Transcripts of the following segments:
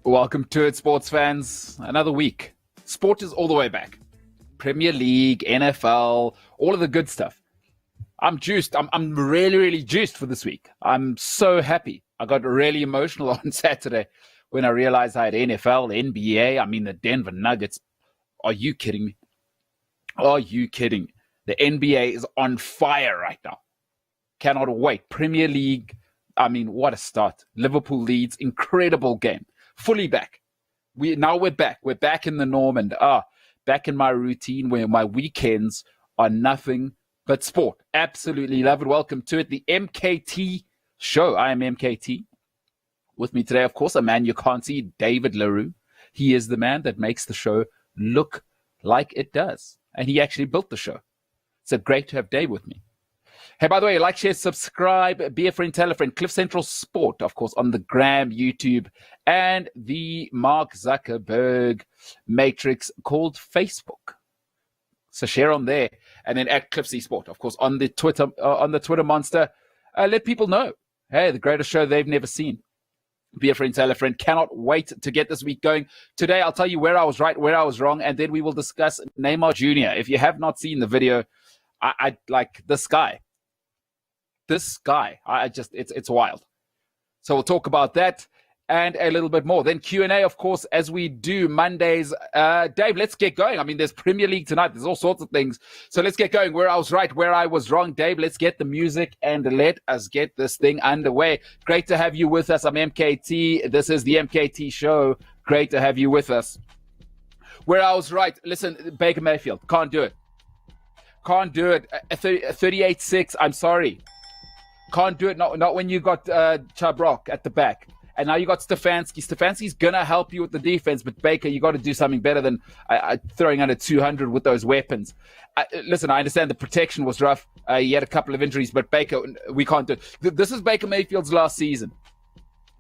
Welcome to it, sports fans. Another week. Sport is all the way back. Premier League, NFL, all of the good stuff. I'm juiced. I'm really, really juiced for this week. I'm so happy. I got really emotional on Saturday when I realized I had NFL, NBA, the Denver Nuggets. Are you kidding me? Are you kidding me? The NBA is on fire right now. Cannot wait. Premier League, what a start. Liverpool leads, incredible game. Fully back. We're back. We're back in the norm and back in my routine where my weekends are nothing but sport. Absolutely love it. Welcome to it. The MKT show. I am MKT. With me today, of course, a man you can't see, David LaRue. He is the man that makes the show look like it does. And he actually built the show. So great to have Dave with me. Hey, by the way, like, share, subscribe, be a friend, tell a friend. CliffCentral Sport, of course, on the Gram, YouTube, and the Mark Zuckerberg matrix called Facebook. So share on there, and then at CliffC Sport, of course, on the Twitter monster. Let people know, hey, the greatest show they've never seen. Be a friend, tell a friend. Cannot wait to get this week going. Today, I'll tell you where I was right, where I was wrong, and then we will discuss Neymar Jr. If you have not seen the video, I like this guy. This guy, it's wild. So we'll talk about that and a little bit more. Then Q&A, of course, as we do Mondays. Dave, let's get going. There's Premier League tonight. There's all sorts of things. So let's get going. Where I was right, where I was wrong. Dave, let's get the music and let us get this thing underway. Great to have you with us. I'm MKT. This is the MKT show. Great to have you with us. Where I was right. Listen, Baker Mayfield, can't do it. Can't do it. 38-6, I'm sorry. Can't do it. Not when you got Chabrok at the back. And now you got Stefanski. Stefanski's going to help you with the defense, but Baker, you got to do something better than throwing under 200 with those weapons. Listen, I understand the protection was rough. He had a couple of injuries, but Baker, we can't do it. This is Baker Mayfield's last season.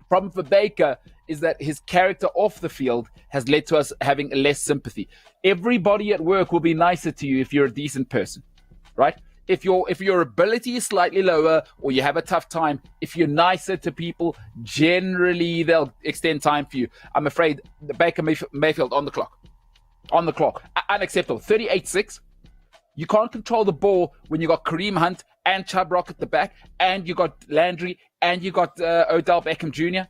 Problem for Baker is that his character off the field has led to us having less sympathy. Everybody at work will be nicer to you if you're a decent person, right? If your ability is slightly lower or you have a tough time, if you're nicer to people, generally they'll extend time for you. I'm afraid the Baker Mayfield on the clock. Unacceptable. 38-6. You can't control the ball when you got Kareem Hunt and Chubb Rock at the back, and you got Landry, and you got Odell Beckham Jr.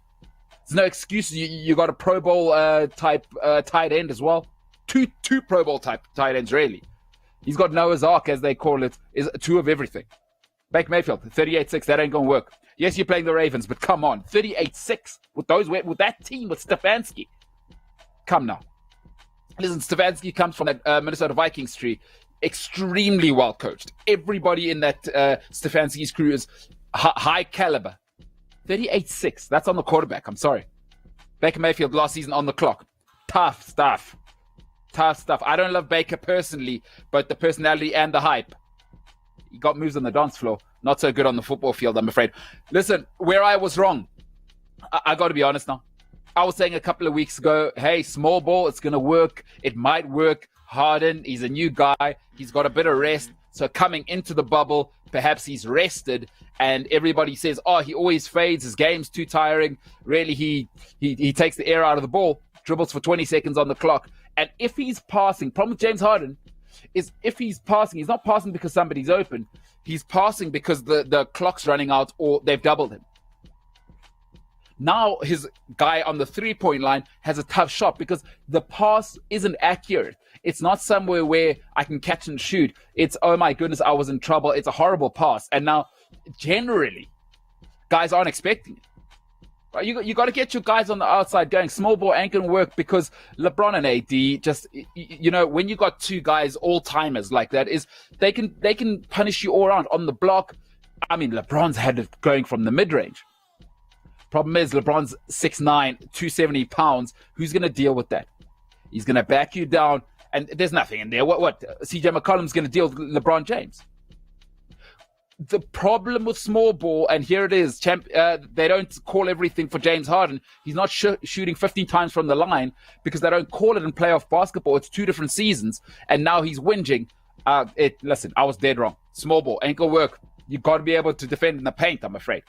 There's no excuses. You got a Pro Bowl type tight end as well. Two Pro Bowl type tight ends, really. He's got Noah's Ark, as they call it, is two of everything. Baker Mayfield, 38-6, that ain't going to work. Yes, you're playing the Ravens, but come on. 38-6 with that team, with Stefanski. Come now. Listen, Stefanski comes from that Minnesota Vikings tree. Extremely well coached. Everybody in that Stefanski's crew is high caliber. 38-6, that's on the quarterback. I'm sorry. Baker Mayfield last season on the clock. Tough stuff. I don't love Baker personally, but the personality and the hype. He got moves on the dance floor. Not so good on the football field, I'm afraid. Listen, where I was wrong, I got to be honest now. I was saying a couple of weeks ago, hey, small ball, it's going to work. It might work. Harden, he's a new guy. He's got a bit of rest. So coming into the bubble, perhaps he's rested. And everybody says, he always fades. His game's too tiring. Really, he takes the air out of the ball, dribbles for 20 seconds on the clock. And if he's passing, problem with James Harden is if he's passing, he's not passing because somebody's open. He's passing because the clock's running out or they've doubled him. Now his guy on the three-point line has a tough shot because the pass isn't accurate. It's not somewhere where I can catch and shoot. It's, oh my goodness, I was in trouble. It's a horrible pass. And now, generally, guys aren't expecting it. Right? You got to get your guys on the outside going. Small ball ain't going to work because LeBron and AD just, when you got two guys, all-timers like that, is they can punish you all around on the block. LeBron's had it going from the mid-range. Problem is, LeBron's 6'9", 270 pounds. Who's going to deal with that? He's going to back you down, and there's nothing in there. What? CJ McCollum's going to deal with LeBron James. The problem with small ball, and here it is, they don't call everything for James Harden. He's not shooting 15 times from the line because they don't call it in playoff basketball. It's two different seasons, and now he's whinging. Listen, I was dead wrong. Small ball ain't going to work. You've got to be able to defend in the paint, I'm afraid.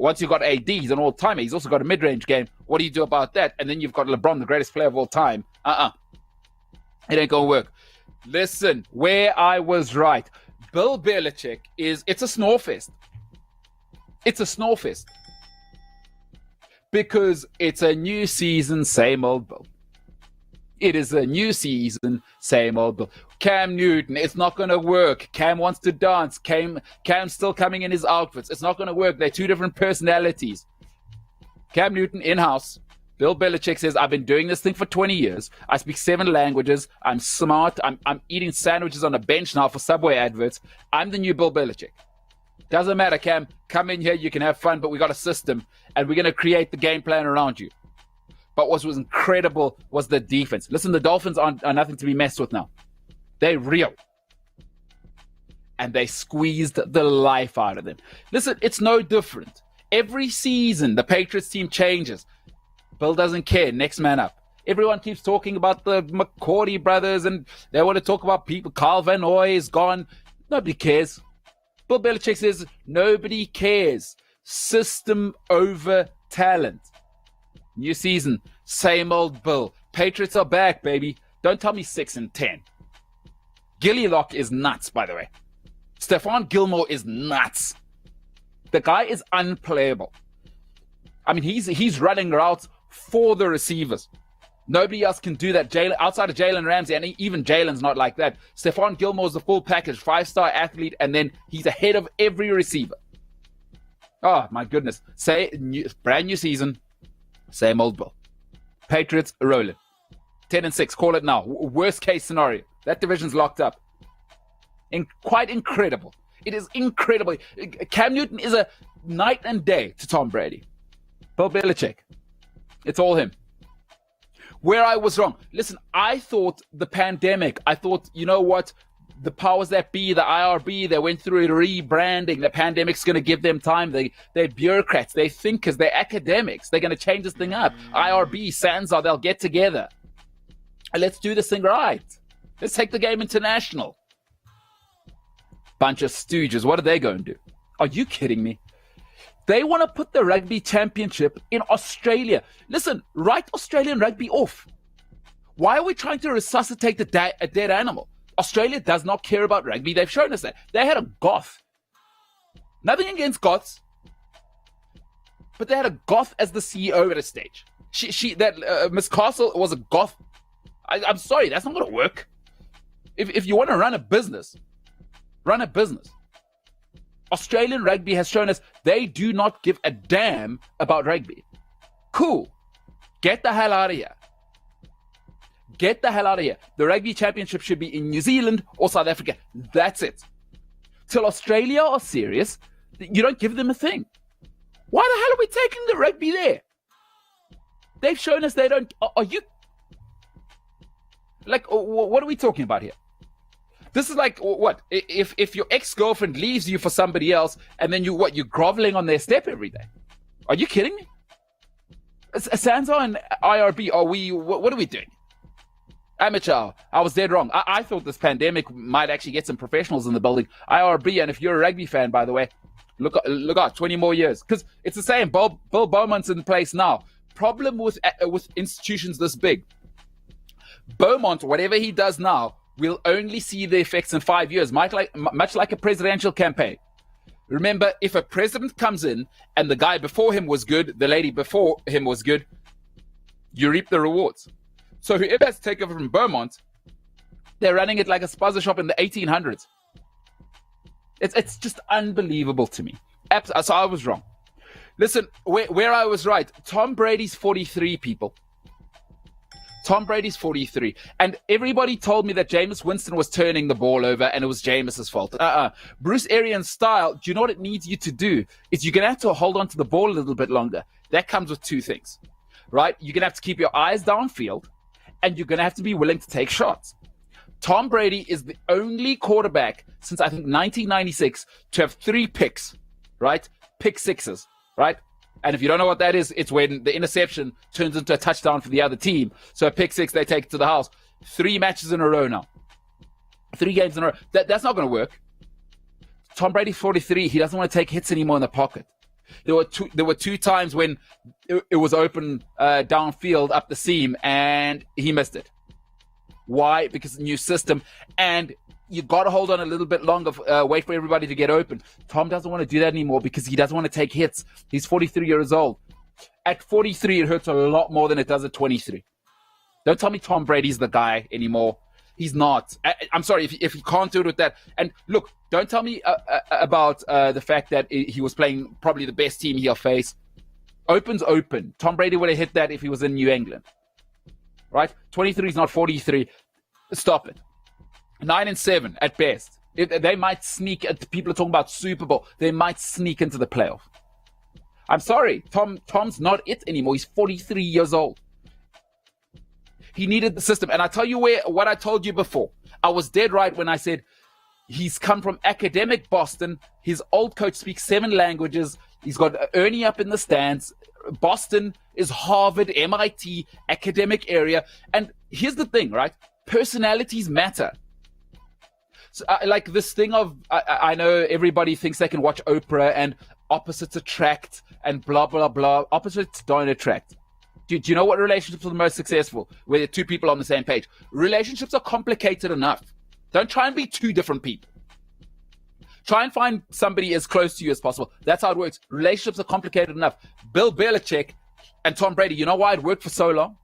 once you've got AD, he's an all-timer. He's also got a mid-range game. What do you do about that? And then you've got LeBron, the greatest player of all time. It ain't going to work. Listen, where I was right. Bill Belichick it's a snore fest. It's a snore fest. Because it's a new season, same old Bill. It is a new season, same old Bill. Cam Newton, it's not going to work. Cam wants to dance. Cam's still coming in his outfits. It's not going to work. They're two different personalities. Cam Newton in-house. Bill Belichick says, I've been doing this thing for 20 years. I speak 7 languages. I'm smart. I'm eating sandwiches on a bench now for Subway adverts. I'm the new Bill Belichick. Doesn't matter, Cam. Come in here. You can have fun, but we got a system, and we're going to create the game plan around you. But what was incredible was the defense. Listen, the Dolphins are nothing to be messed with now. They're real. And they squeezed the life out of them. Listen, it's no different. Every season, the Patriots team changes. Bill doesn't care. Next man up. Everyone keeps talking about the McCourty brothers, and they want to talk about people. Carl Van Noy is gone. Nobody cares. Bill Belichick says nobody cares. System over talent. New season, same old Bill. Patriots are back, baby. Don't tell me 6-10. Gilly Lock is nuts, by the way. Stephon Gilmore is nuts. The guy is unplayable. I mean, he's running routes for the receivers. Nobody else can do that. Outside of Jalen Ramsey, and even Jalen's not like that. Stephon Gilmore's the full package, 5-star athlete, and then he's ahead of every receiver. Oh, my goodness. Brand new season, same old Bill. Patriots rolling. 10-6, call it now. Worst case scenario. That division's locked up. Quite incredible. It is incredible. Cam Newton is a night and day to Tom Brady. Bill Belichick. It's all him. Where I was wrong. Listen, I thought the pandemic, you know what? The powers that be, the IRB, they went through a rebranding. The pandemic's going to give them time. They're bureaucrats. They're thinkers. They're academics. They're going to change this thing up. IRB, Sansa, they'll get together. And let's do this thing right. Let's take the game international. Bunch of stooges. What are they going to do? Are you kidding me? They want to put the rugby championship in Australia. Listen, write Australian rugby off. Why are we trying to resuscitate a dead animal? Australia does not care about rugby. They've shown us that. They had a goth. Nothing against goths. But they had a goth as the CEO at a stage. Miss Castle was a goth. I'm sorry, that's not going to work. If you want to run a business, run a business. Australian rugby has shown us they do not give a damn about rugby. Cool. Get the hell out of here. Get the hell out of here. The rugby championship should be in New Zealand or South Africa. That's it. Till Australia are serious, you don't give them a thing. Why the hell are we taking the rugby there? They've shown us they don't. Are you? Like, what are we talking about here? This is like, what? If your ex-girlfriend leaves you for somebody else, and then you're groveling on their step every day. Are you kidding me? Sansa and IRB, what are we doing? Amateur, I was dead wrong. I thought this pandemic might actually get some professionals in the building. IRB, and if you're a rugby fan, by the way, look out, 20 more years. Because it's the same. Bill Beaumont's in place now. Problem with institutions this big. Beaumont, whatever he does now, we'll only see the effects in 5 years, much like a presidential campaign. Remember, if a president comes in and the guy before him was good, the lady before him was good, you reap the rewards. So whoever has to take over from Beaumont, they're running it like a spaza shop in the 1800s. It's just unbelievable to me. So I was wrong. Listen, where I was right, Tom Brady's 43, people. Tom Brady's 43. And everybody told me that Jameis Winston was turning the ball over and it was Jameis's fault. Bruce Arians' style, do you know what it needs you to do? Is you're going to have to hold on to the ball a little bit longer. That comes with two things, right? You're going to have to keep your eyes downfield and you're going to have to be willing to take shots. Tom Brady is the only quarterback since I think 1996 to have 3 picks, right? Pick sixes, right? And if you don't know what that is, it's when the interception turns into a touchdown for the other team. So a pick six, they take it to the house. 3 matches in a row now. 3 games in a row. That's not going to work. Tom Brady, 43, he doesn't want to take hits anymore in the pocket. There were two times when it was open downfield up the seam and he missed it. Why? Because the new system, and you got to hold on a little bit longer, wait for everybody to get open. Tom doesn't want to do that anymore because he doesn't want to take hits. He's 43 years old. At 43, it hurts a lot more than it does at 23. Don't tell me Tom Brady's the guy anymore. He's not. I'm sorry if he can't do it with that. And look, don't tell me about the fact that he was playing probably the best team he'll face. Open's open. Tom Brady would have hit that if he was in New England. Right? 23 is not 43. Stop it. 9-7 at best. They might sneak. People are talking about Super Bowl. They might sneak into the playoff. I'm sorry. Tom's not it anymore. He's 43 years old. He needed the system. And I tell you what I told you before. I was dead right when I said he's come from academic Boston. His old coach speaks 7 languages. He's got Ernie up in the stands. Boston is Harvard, MIT, academic area. And here's the thing, right? Personalities matter. So, like this thing of, I know everybody thinks they can watch Oprah and opposites attract and blah, blah, blah. Opposites don't attract. Do you know what relationships are the most successful? Where there are two people on the same page. Relationships are complicated enough. Don't try and be two different people. Try and find somebody as close to you as possible. That's how it works. Relationships are complicated enough. Bill Belichick and Tom Brady, you know why it worked for so long?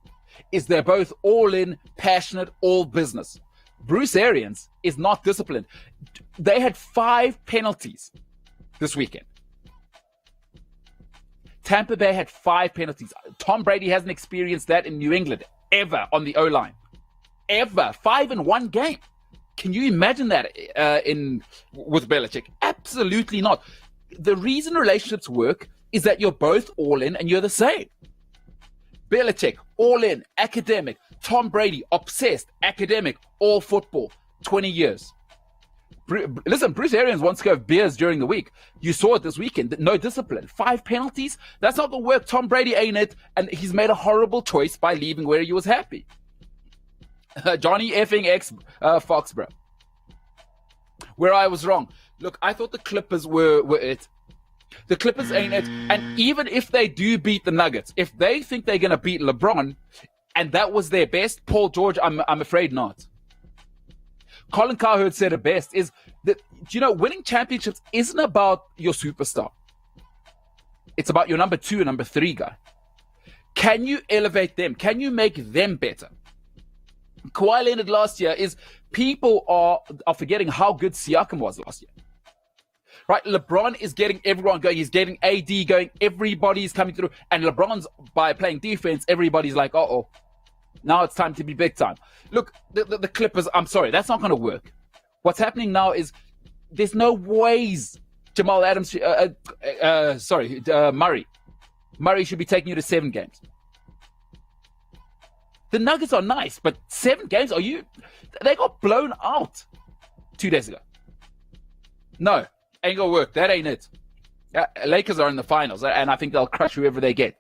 Is they're both all in, passionate, all business. Bruce Arians is not disciplined. They had 5 penalties this weekend. Tampa Bay had 5 penalties. Tom Brady hasn't experienced that in New England ever on the O-line. Ever. 5 in one game. Can you imagine that with Belichick? Absolutely not. The reason relationships work is that you're both all in and you're the same. Belichick, all in, academic. Tom Brady, obsessed, academic, all football, 20 years. Listen, Bruce Arians wants to go have beers during the week. You saw it this weekend. No discipline. 5 penalties. That's not going to work. Tom Brady ain't it. And he's made a horrible choice by leaving where he was happy. Johnny effing X Foxborough. Where I was wrong. Look, I thought the Clippers were it. The Clippers ain't it. And even if they do beat the Nuggets, if they think they're going to beat LeBron, and that was their best, Paul George, I'm afraid not. Colin Cowherd said it best, is that, winning championships isn't about your superstar. It's about your number 2 and number 3 guy. Can you elevate them? Can you make them better? Kawhi Leonard last year is, people are forgetting how good Siakam was last year. Right? LeBron is getting everyone going. He's getting AD going. Everybody's coming through. And LeBron's, by playing defense, everybody's like, uh-oh. Now it's time to be big time. Look, the Clippers, I'm sorry, that's not going to work. What's happening now is there's no ways Jamal Adams, Murray should be taking you to 7 games. The Nuggets are nice, but 7 games, they got blown out 2 days ago. No, ain't going to work. That ain't it. Lakers are in the finals, and I think they'll crush whoever they get.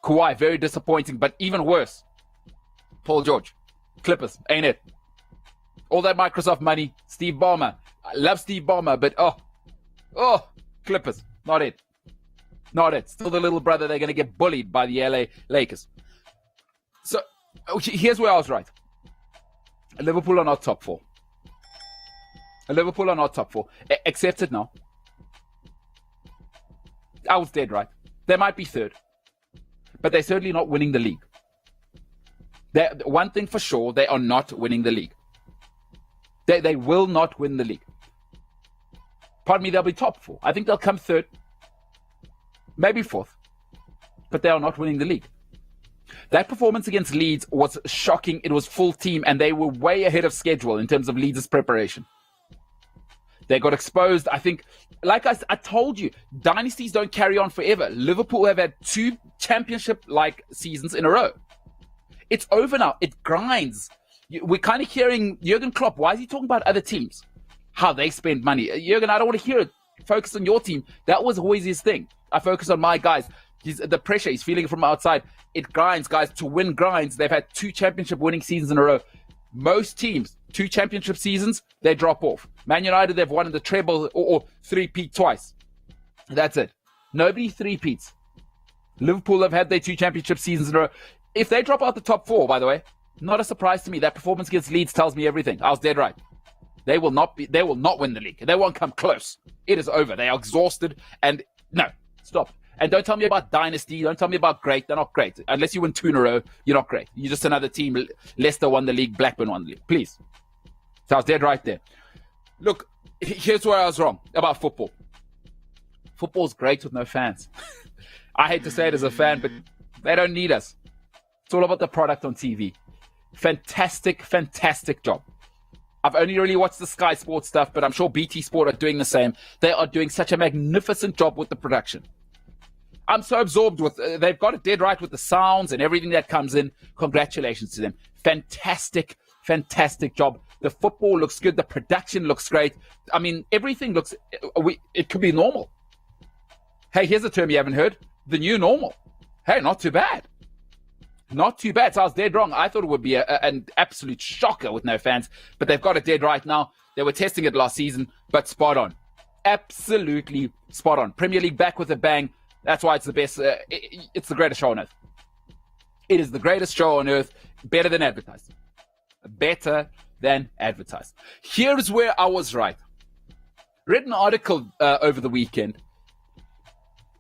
Kawhi, very disappointing, but even worse. Paul George, Clippers, ain't it? All that Microsoft money, Steve Ballmer. I love Steve Ballmer, but Clippers, not it. Not it. Still the little brother. They're going to get bullied by the LA Lakers. So, here's where I was right. Liverpool are not top 4. Liverpool are not top 4. Accept it now. I was dead right. They might be 3rd. But they're certainly not winning the league. One thing for sure, they are not winning the league. They will not win the league. Pardon me, they'll be top 4. I think they'll come 3rd. Maybe 4th. But they are not winning the league. That performance against Leeds was shocking. It was full team, and they were way ahead of schedule in terms of Leeds' preparation. They got exposed. I think, like I told you, dynasties don't carry on forever. Liverpool have had 2 championship-like seasons in a row. It's over now. It grinds. We're kind of hearing Jurgen Klopp. Why is he talking about other teams? How they spend money. Jurgen, I don't want to hear it. Focus on your team. That was always his thing. I focus on my guys. The pressure, he's feeling it from outside. It grinds, guys. To win grinds. They've had 2 championship-winning seasons in a row. Most teams, 2 championship seasons, they drop off. Man United, they've won in the treble or 3-peat twice. That's it. Nobody three-peats. Liverpool have had their 2 championship seasons in a row. If they drop out the top 4, by the way, not a surprise to me. That performance against Leeds tells me everything. I was dead right. They will not win the league. They won't come close. It is over. They are exhausted. And no, stop. And don't tell me about dynasty. Don't tell me about great. They're not great. Unless you win 2 in a row, you're not great. You're just another team. Leicester won the league. Blackburn won the league. Please. So I was dead right there. Look, here's where I was wrong about football. Football's great with no fans. I hate to say it as a fan, but they don't need us. It's all about the product on TV. Fantastic, fantastic job. I've only really watched the Sky Sports stuff, but I'm sure BT Sport are doing the same. They are doing such a magnificent job with the production. I'm so absorbed with, they've got it dead right with the sounds and everything that comes in. Congratulations to them. Fantastic, fantastic job. The football looks good. The production looks great. I mean, everything looks, it could be normal. Hey, here's a term you haven't heard. The new normal. Hey, not too bad. Not too bad. So I was dead wrong. I thought it would be an absolute shocker with no fans, but they've got it dead right now. They were testing it last season, but spot on. Absolutely spot on. Premier League back with a bang. That's why it's the best. It's the greatest show on earth. It is the greatest show on earth. Better than advertised. Better than advertised. Here's where I was right. Read an article over the weekend.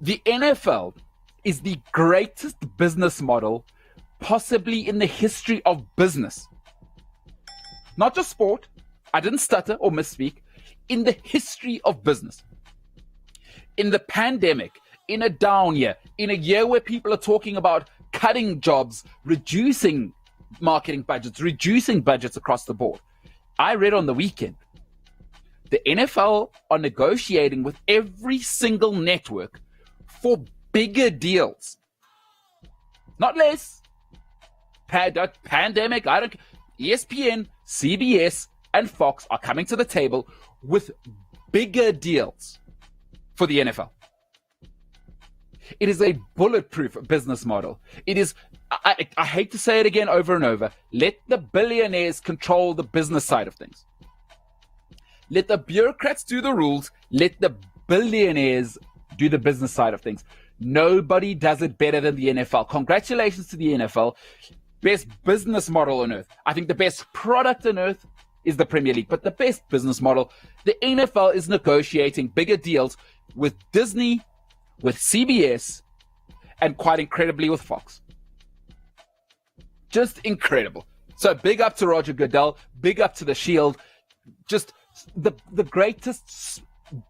The NFL is the greatest business model possibly in the history of business. Not just sport. I didn't stutter or misspeak. In the history of business. In the pandemic, in a down year, in a year where people are talking about cutting jobs, reducing marketing budgets, reducing budgets across the board. I read on the weekend, the NFL are negotiating with every single network for bigger deals. Not less. Pandemic, ESPN, CBS, and Fox are coming to the table with bigger deals for the NFL. It is a bulletproof business model. It is, I hate to say it again over and over, let the billionaires control the business side of things. Let the bureaucrats do the rules. Let the billionaires do the business side of things. Nobody does it better than the NFL. Congratulations to the NFL. Best business model on earth. I think the best product on earth is the Premier League, but the best business model, the NFL is negotiating bigger deals with Disney, with CBS, and quite incredibly with Fox. Just incredible. So big up to Roger Goodell, big up to the Shield. Just the greatest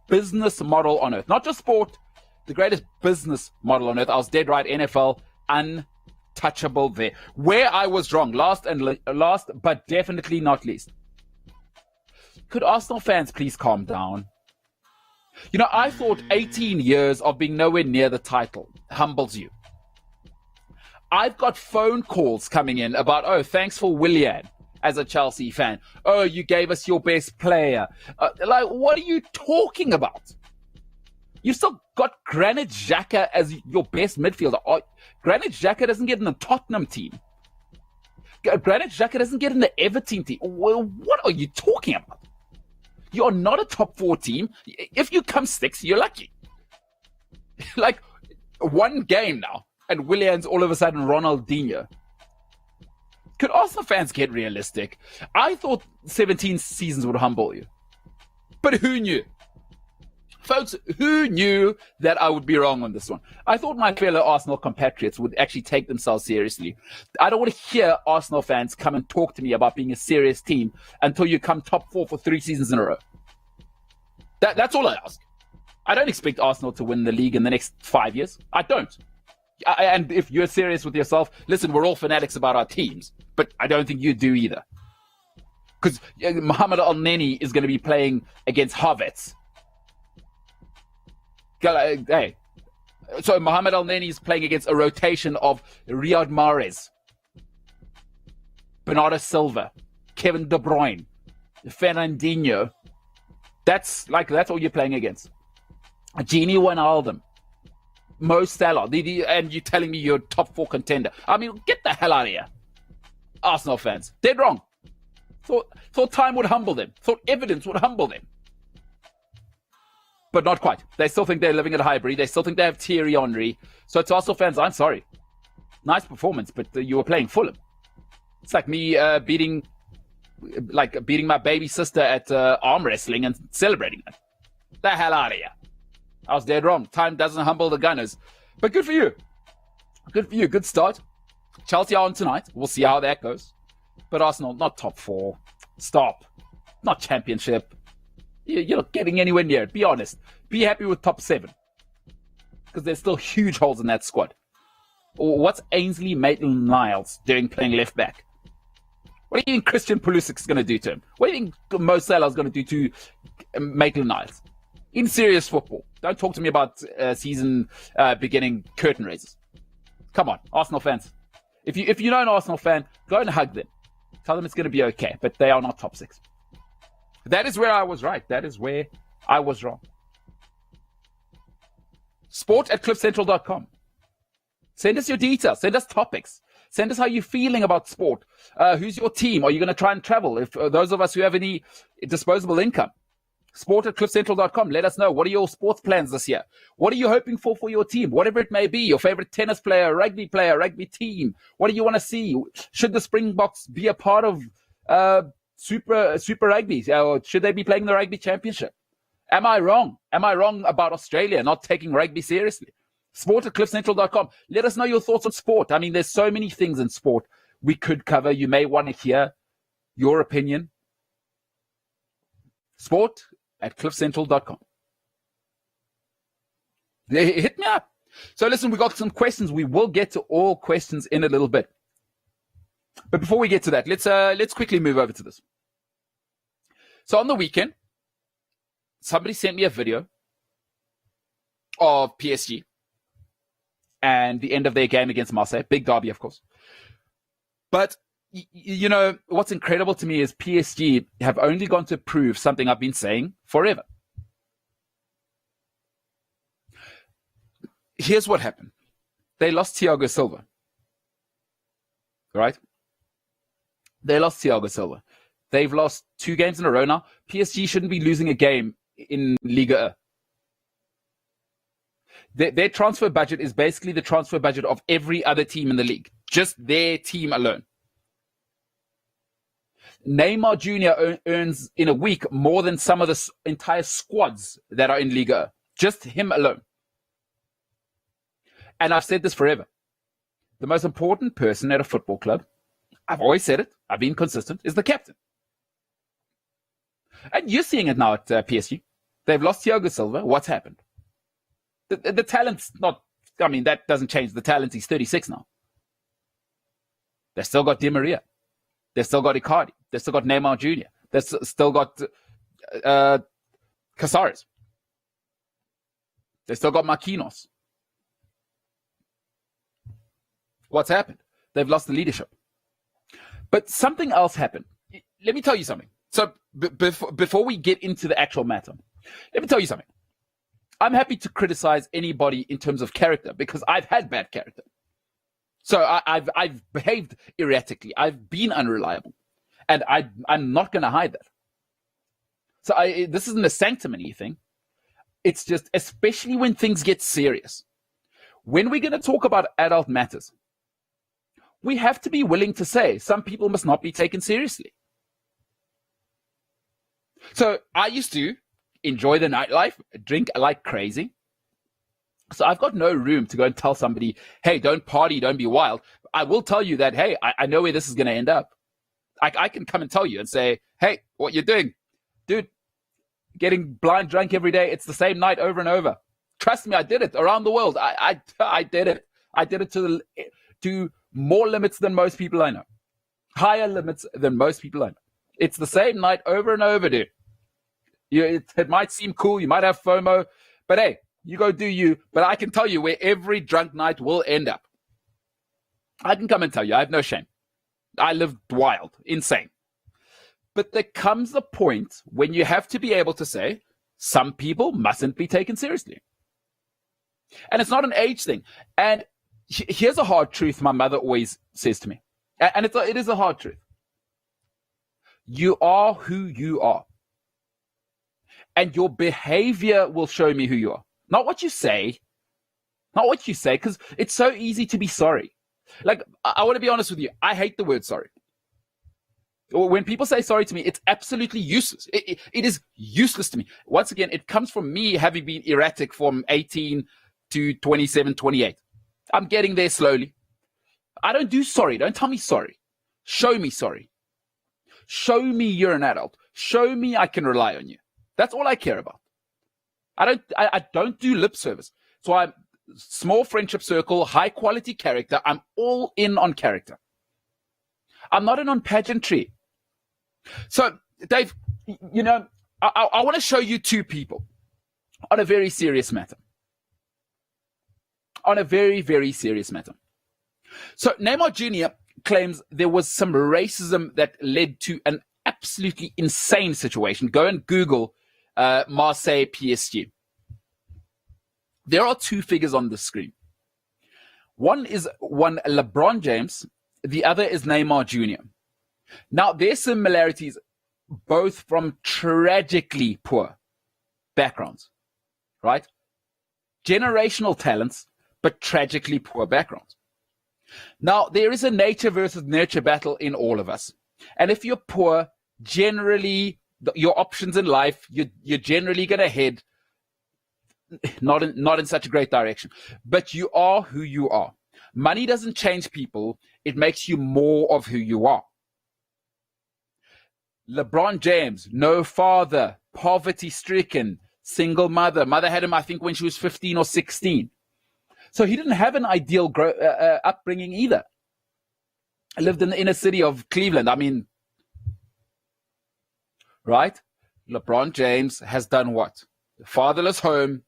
business model on earth. Not just sport, the greatest business model on earth. I was dead right. NFL, untouchable there. Where I was wrong, last but definitely not least. Could Arsenal fans please calm down? You know, I thought 18 years of being nowhere near the title humbles you. I've got phone calls coming in about, oh, thanks for Willian as a Chelsea fan. Oh, you gave us your best player. Like, what are you talking about? You still got Granit Xhaka as your best midfielder. Granit Xhaka doesn't get in the Tottenham team. Granit Xhaka doesn't get in the Everton team. Well, what are you talking about? You're not a top 4 team. If you come 6th, you're lucky. Like, one game now, and Willian's all of a sudden Ronaldinho. Could Arsenal fans get realistic? I thought 17 seasons would humble you. But who knew? Folks, who knew that I would be wrong on this one? I thought my fellow Arsenal compatriots would actually take themselves seriously. I don't want to hear Arsenal fans come and talk to me about being a serious team until you come top 4 for 3 seasons in a row. That's all I ask. I don't expect Arsenal to win the league in the next 5 years. I don't. And if you're serious with yourself, listen, we're all fanatics about our teams, but I don't think you do either. Because Mohamed El-Neni is going to be playing against Havertz. Hey, so Mohamed El-Neni is playing against a rotation of Riyad Mahrez, Bernardo Silva, Kevin De Bruyne, Fernandinho. That's all you're playing against. Gini Wijnaldum, Mo Salah, and you're telling me you're a top 4 contender. I mean, get the hell out of here, Arsenal fans. Dead wrong. Thought time would humble them. Thought evidence would humble them. but not quite. They still think they're living at Highbury. They still think they have Thierry Henry. So to Arsenal fans, I'm sorry. Nice performance, but you were playing Fulham. It's like me beating my baby sister at arm wrestling and celebrating it. The hell out of here. I was dead wrong. Time doesn't humble the Gunners. But good for you. Good for you. Good start. Chelsea are on tonight. We'll see how that goes. But Arsenal, not top 4. Stop. Not championship. You're not getting anywhere near it. Be honest. Be happy with top 7. Because there's still huge holes in that squad. What's Ainsley Maitland-Niles doing playing left back? What do you think Christian Pulisic's going to do to him? What do you think Mo Salah's going to do to Maitland-Niles? In serious football. Don't talk to me about season beginning curtain raisers. Come on, Arsenal fans. If you know an Arsenal fan, go and hug them. Tell them it's going to be okay, but they are not top 6. That is where I was right. That is where I was wrong. sport@cliffcentral.com. Send us your details. Send us topics. Send us how you're feeling about sport. Who's your team? Are you going to try and travel? If those of us who have any disposable income. Sport@cliffcentral.com. Let us know. What are your sports plans this year? What are you hoping for your team? Whatever it may be. Your favorite tennis player, rugby team. What do you want to see? Should the Springboks be a part of Super Rugby? Or should they be playing the Rugby Championship? Am I wrong? Am I wrong about Australia not taking rugby seriously? Sport@cliffcentral.com. Let us know your thoughts on sport. I mean, there's so many things in sport we could cover. You may want to hear your opinion. Sport@cliffcentral.com. Hit me up. So listen, we got some questions. We will get to all questions in a little bit. But before we get to that, let's quickly move over to this. So on the weekend, somebody sent me a video of PSG and the end of their game against Marseille. Big derby, of course. But, you know, what's incredible to me is PSG have only gone to prove something I've been saying forever. Here's what happened. They lost Thiago Silva. Right? They lost Thiago Silva. They've lost 2 games in a row now. PSG shouldn't be losing a game in Liga. Their transfer budget is basically the transfer budget of every other team in the league. Just their team alone. Neymar Jr. earns in a week more than some of the entire squads that are in Liga. Just him alone. And I've said this forever. The most important person at a football club, I've always said it, I've been consistent, is the captain. And you're seeing it now at PSG. They've lost Thiago Silva. What's happened? The talent's not, I mean, that doesn't change the talent. He's 36 now. They've still got Di Maria. They've still got Icardi. They've still got Neymar Jr. They've still got Casares. They've still got Marquinhos. What's happened? They've lost the leadership. But something else happened. Let me tell you something. So before we get into the actual matter, let me tell you something. I'm happy to criticize anybody in terms of character because I've had bad character. So I've behaved erratically. I've been unreliable. And I'm not going to hide that. So this isn't a sanctimony thing. It's just, especially when things get serious. When we're going to talk about adult matters, we have to be willing to say some people must not be taken seriously. So I used to enjoy the nightlife, drink like crazy. So I've got no room to go and tell somebody, hey, don't party, don't be wild. I will tell you that, hey, I know where this is going to end up. I can come and tell you and say, hey, what you're doing, dude, getting blind drunk every day. It's the same night over and over. Trust me, I did it around the world. I did it. I did it to more limits than most people I know. Higher limits than most people I know. It's the same night over and over, dude. It might seem cool. You might have FOMO. But hey, you go do you. But I can tell you where every drunk night will end up. I can come and tell you. I have no shame. I lived wild, insane. But there comes a point when you have to be able to say, some people mustn't be taken seriously. And it's not an age thing. And here's a hard truth my mother always says to me. And it is a hard truth. You are who you are. And your behavior will show me who you are. Not what you say. Not what you say, because it's so easy to be sorry. Like, I want to be honest with you. I hate the word sorry. When people say sorry to me, it's absolutely useless. It is useless to me. Once again, it comes from me having been erratic from 18 to 27, 28. I'm getting there slowly. I don't do sorry. Don't tell me sorry. Show me sorry. Show me you're an adult. Show me I can rely on you. That's all I care about. I don't do lip service. So I'm small friendship circle, high quality character. I'm all in on character. I'm not in on pageantry. So, Dave, you know, I want to show you two people on a very serious matter. On a very, very serious matter. So, Neymar Jr. claims there was some racism that led to an absolutely insane situation. Go and Google Marseille PSG. There are two figures on the screen. One is LeBron James, the other is Neymar Jr. Now, their similarities, both from tragically poor backgrounds, right? Generational talents, but tragically poor backgrounds. Now, there is a nature versus nurture battle in all of us. And if you're poor, generally, your options in life, you're generally going to head not in such a great direction. But you are who you are. Money doesn't change people. It makes you more of who you are. LeBron James, no father, poverty-stricken, single mother. Mother had him, I think, when she was 15 or 16. So he didn't have an ideal upbringing either. I lived in the inner city of Cleveland. I mean, right? LeBron James has done what? Fatherless home,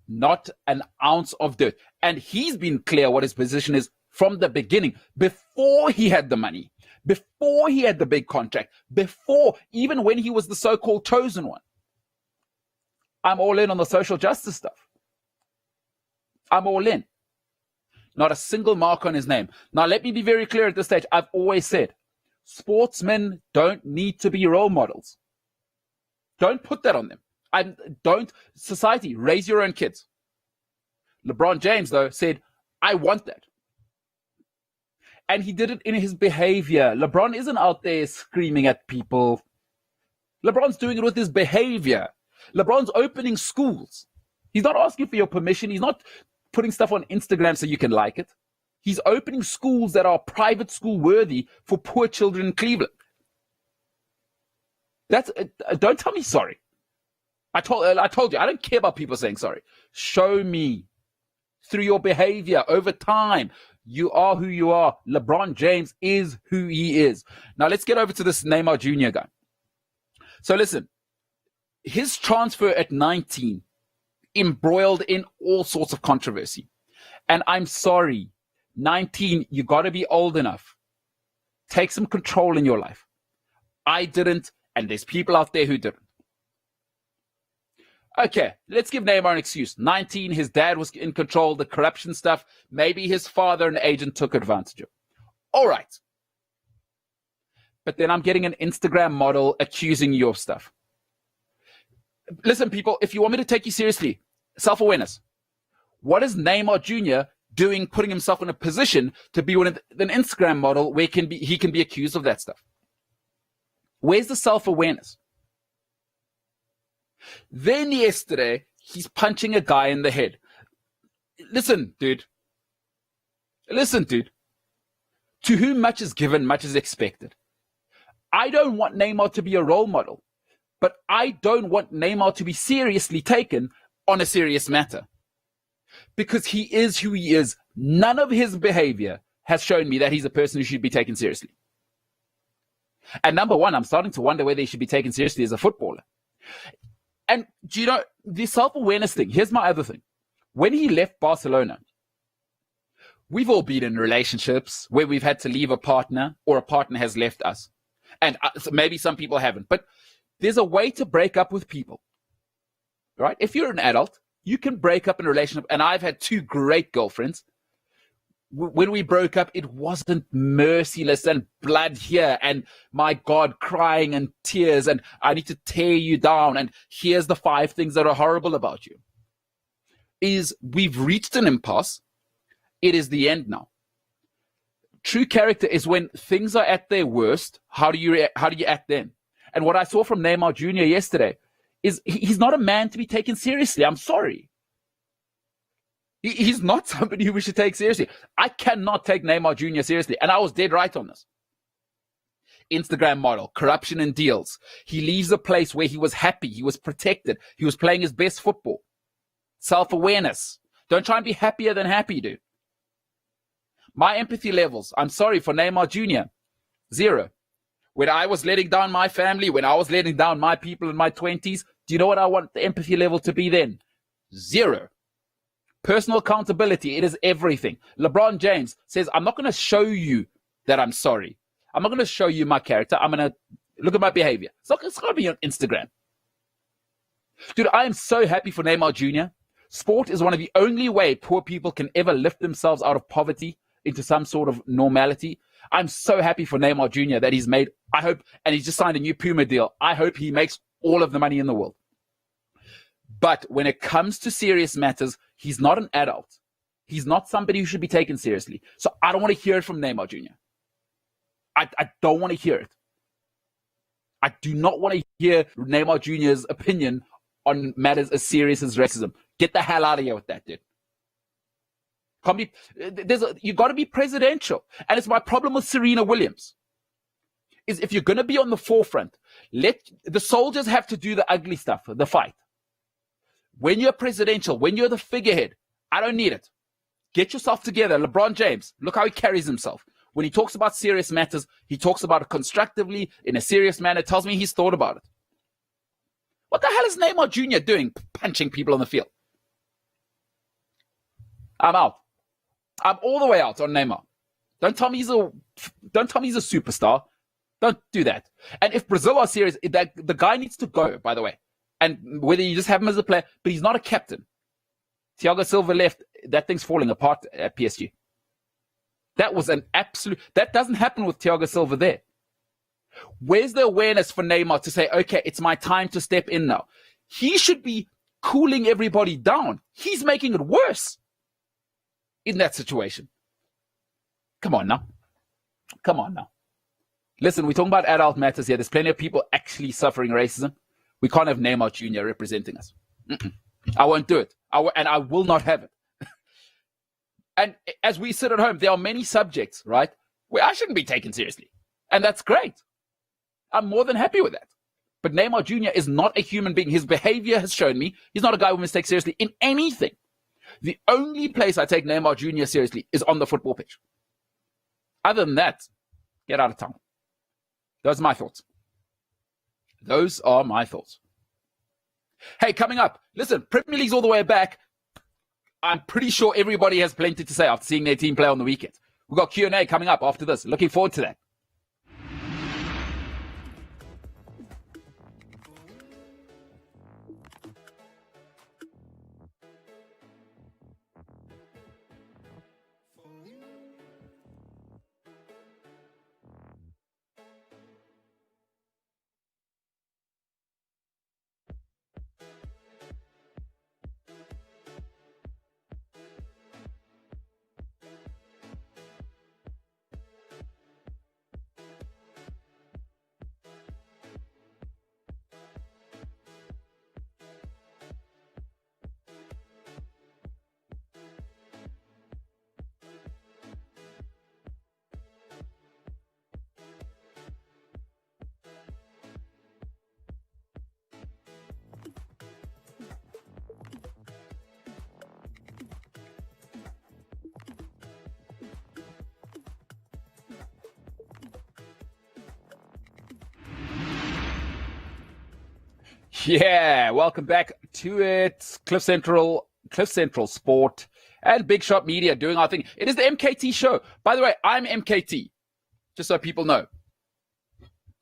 not an ounce of dirt. And he's been clear what his position is from the beginning, before he had the money, before he had the big contract, before, even when he was the so-called chosen one. I'm all in on the social justice stuff. I'm all in. Not a single mark on his name. Now, let me be very clear at this stage. I've always said, sportsmen don't need to be role models. Don't put that on them. Society, raise your own kids. LeBron James, though, said, I want that. And he did it in his behavior. LeBron isn't out there screaming at people. LeBron's doing it with his behavior. LeBron's opening schools. He's not asking for your permission. He's not putting stuff on Instagram so you can like it. He's opening schools that are private school worthy for poor children in Cleveland. Don't tell me sorry. I told you, I don't care about people saying sorry. Show me through your behavior over time. You are who you are. LeBron James is who he is. Now let's get over to this Neymar Jr. guy. So listen, his transfer at 19 embroiled in all sorts of controversy. And I'm sorry, 19, you got to be old enough. Take some control in your life. I didn't, and there's people out there who didn't. Okay, let's give Neymar an excuse. 19, his dad was in control, the corruption stuff. Maybe his father and agent took advantage of. All right. But then I'm getting an Instagram model accusing you of stuff. Listen, people, if you want me to take you seriously, self-awareness. What is Neymar Jr. doing, putting himself in a position to be an Instagram model where he can be accused of that stuff? Where's the self-awareness? Then yesterday, he's punching a guy in the head. Listen, dude. To whom much is given, much is expected. I don't want Neymar to be a role model, but I don't want Neymar to be seriously taken on a serious matter. Because he is who he is. None of his behavior has shown me that he's a person who should be taken seriously. And number one, I'm starting to wonder whether he should be taken seriously as a footballer. And, do you know, the self-awareness thing, here's my other thing. When he left Barcelona, we've all been in relationships where we've had to leave a partner or a partner has left us. And maybe some people haven't. But there's a way to break up with people, right? If you're an adult, you can break up in a relationship. And I've had two great girlfriends when we broke up, it wasn't merciless and blood here and my God, crying and tears and I need to tear you down and here's the 5 things that are horrible about you. Is we've reached an impasse. It is the end now. True character is when things are at their worst. How do you act then? And what I saw from Neymar Jr. yesterday is he's not a man to be taken seriously. I'm sorry. He's not somebody who we should take seriously. I cannot take Neymar Jr. seriously. And I was dead right on this. Instagram model, corruption in deals. He leaves a place where he was happy. He was protected. He was playing his best football. Self-awareness. Don't try and be happier than happy, dude. My empathy levels, I'm sorry, for Neymar Jr., 0. When I was letting down my family, when I was letting down my people in my 20s, do you know what I want the empathy level to be then? 0. Personal accountability, it is everything. LeBron James says, I'm not going to show you that I'm sorry. I'm not going to show you my character. I'm going to look at my behavior. It's going to be on Instagram. Dude, I am so happy for Neymar Jr. Sport is one of the only way poor people can ever lift themselves out of poverty into some sort of normality. I'm so happy for Neymar Jr. that he's made, I hope, and he's just signed a new Puma deal. I hope he makes all of the money in the world. But when it comes to serious matters, he's not an adult. He's not somebody who should be taken seriously. So I don't want to hear it from Neymar Jr. I don't want to hear it. I do not want to hear Neymar Jr.'s opinion on matters as serious as racism. Get the hell out of here with that, dude. You got to be presidential. And it's my problem with Serena Williams. Is if you're going to be on the forefront, let the soldiers have to do the ugly stuff, the fight. When you're presidential, when you're the figurehead, I don't need it. Get yourself together. LeBron James, look how he carries himself. When he talks about serious matters, he talks about it constructively, in a serious manner, tells me he's thought about it. What the hell is Neymar Jr. doing, punching people on the field? I'm out. I'm all the way out on Neymar. Don't tell me he's a superstar. Don't do that. And if Brazil are serious, the guy needs to go, by the way. And whether you just have him as a player, but he's not a captain. Thiago Silva left. That thing's falling apart at PSG. That was an absolute... That doesn't happen with Thiago Silva there. Where's the awareness for Neymar to say, okay, it's my time to step in now? He should be cooling everybody down. He's making it worse in that situation. Come on now. Come on now. Listen, we're talking about adult matters here. There's plenty of people actually suffering racism. We can't have Neymar Jr. representing us. I won't do it. And I will not have it. And as we sit at home, there are many subjects, right, where I shouldn't be taken seriously. And that's great. I'm more than happy with that. But Neymar Jr. is not a human being. His behavior has shown me he's not a guy who must take seriously in anything. The only place I take Neymar Jr. seriously is on the football pitch. Other than that, get out of town. Those are my thoughts. Those are my thoughts. Hey, coming up, listen, Premier League's all the way back. I'm pretty sure everybody has plenty to say after seeing their team play on the weekend. We've got Q&A coming up after this. Looking forward to that. Yeah, welcome back to it. CliffCentral Sport and Big Shot Media doing our thing. It is the MKT show. By the way, I'm MKT, just so people know.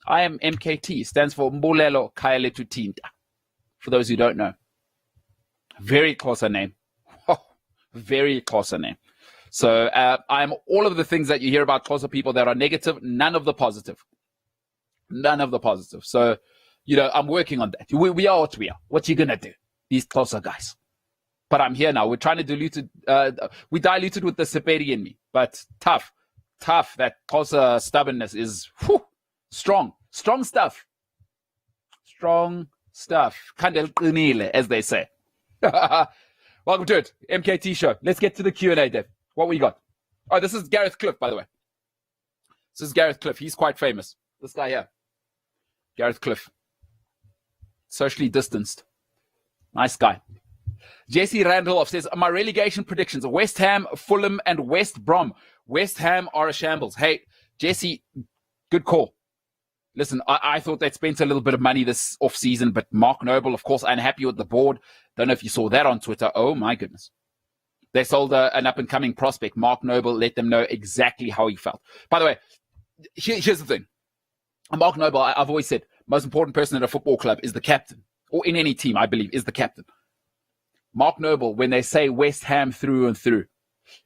I am MKT, stands for Mbulelo Kayaletutinta, for those who don't know. Very closer name. Oh, very closer name. So I'm all of the things that you hear about Xhosa people that are negative, none of the positive. None of the positive. So, I'm working on that. We are what we are. What you going to do? These Xhosa guys. But I'm here now. We're trying to dilute it. We diluted with the Sepedi in me. But tough. That Xhosa stubbornness is strong. Strong stuff. Strong stuff. Kandel, as they say. Welcome to it. MKT show. Let's get to the Q&A, Dave. What we got? Oh, this is Gareth Cliff, by the way. This is Gareth Cliff. He's quite famous. This guy here. Gareth Cliff. Socially distanced. Nice guy. Jesse Randolph says, my relegation predictions, West Ham, Fulham, and West Brom. West Ham are a shambles. Hey, Jesse, good call. Listen, I thought they'd spent a little bit of money this off-season, but Mark Noble, of course, unhappy with the board. Don't know if you saw that on Twitter. Oh, my goodness. They sold an up-and-coming prospect. Mark Noble let them know exactly how he felt. By the way, here's the thing. Mark Noble, I've always said, most important person at a football club is the captain. Or in any team, I believe, is the captain. Mark Noble, when they say West Ham through and through,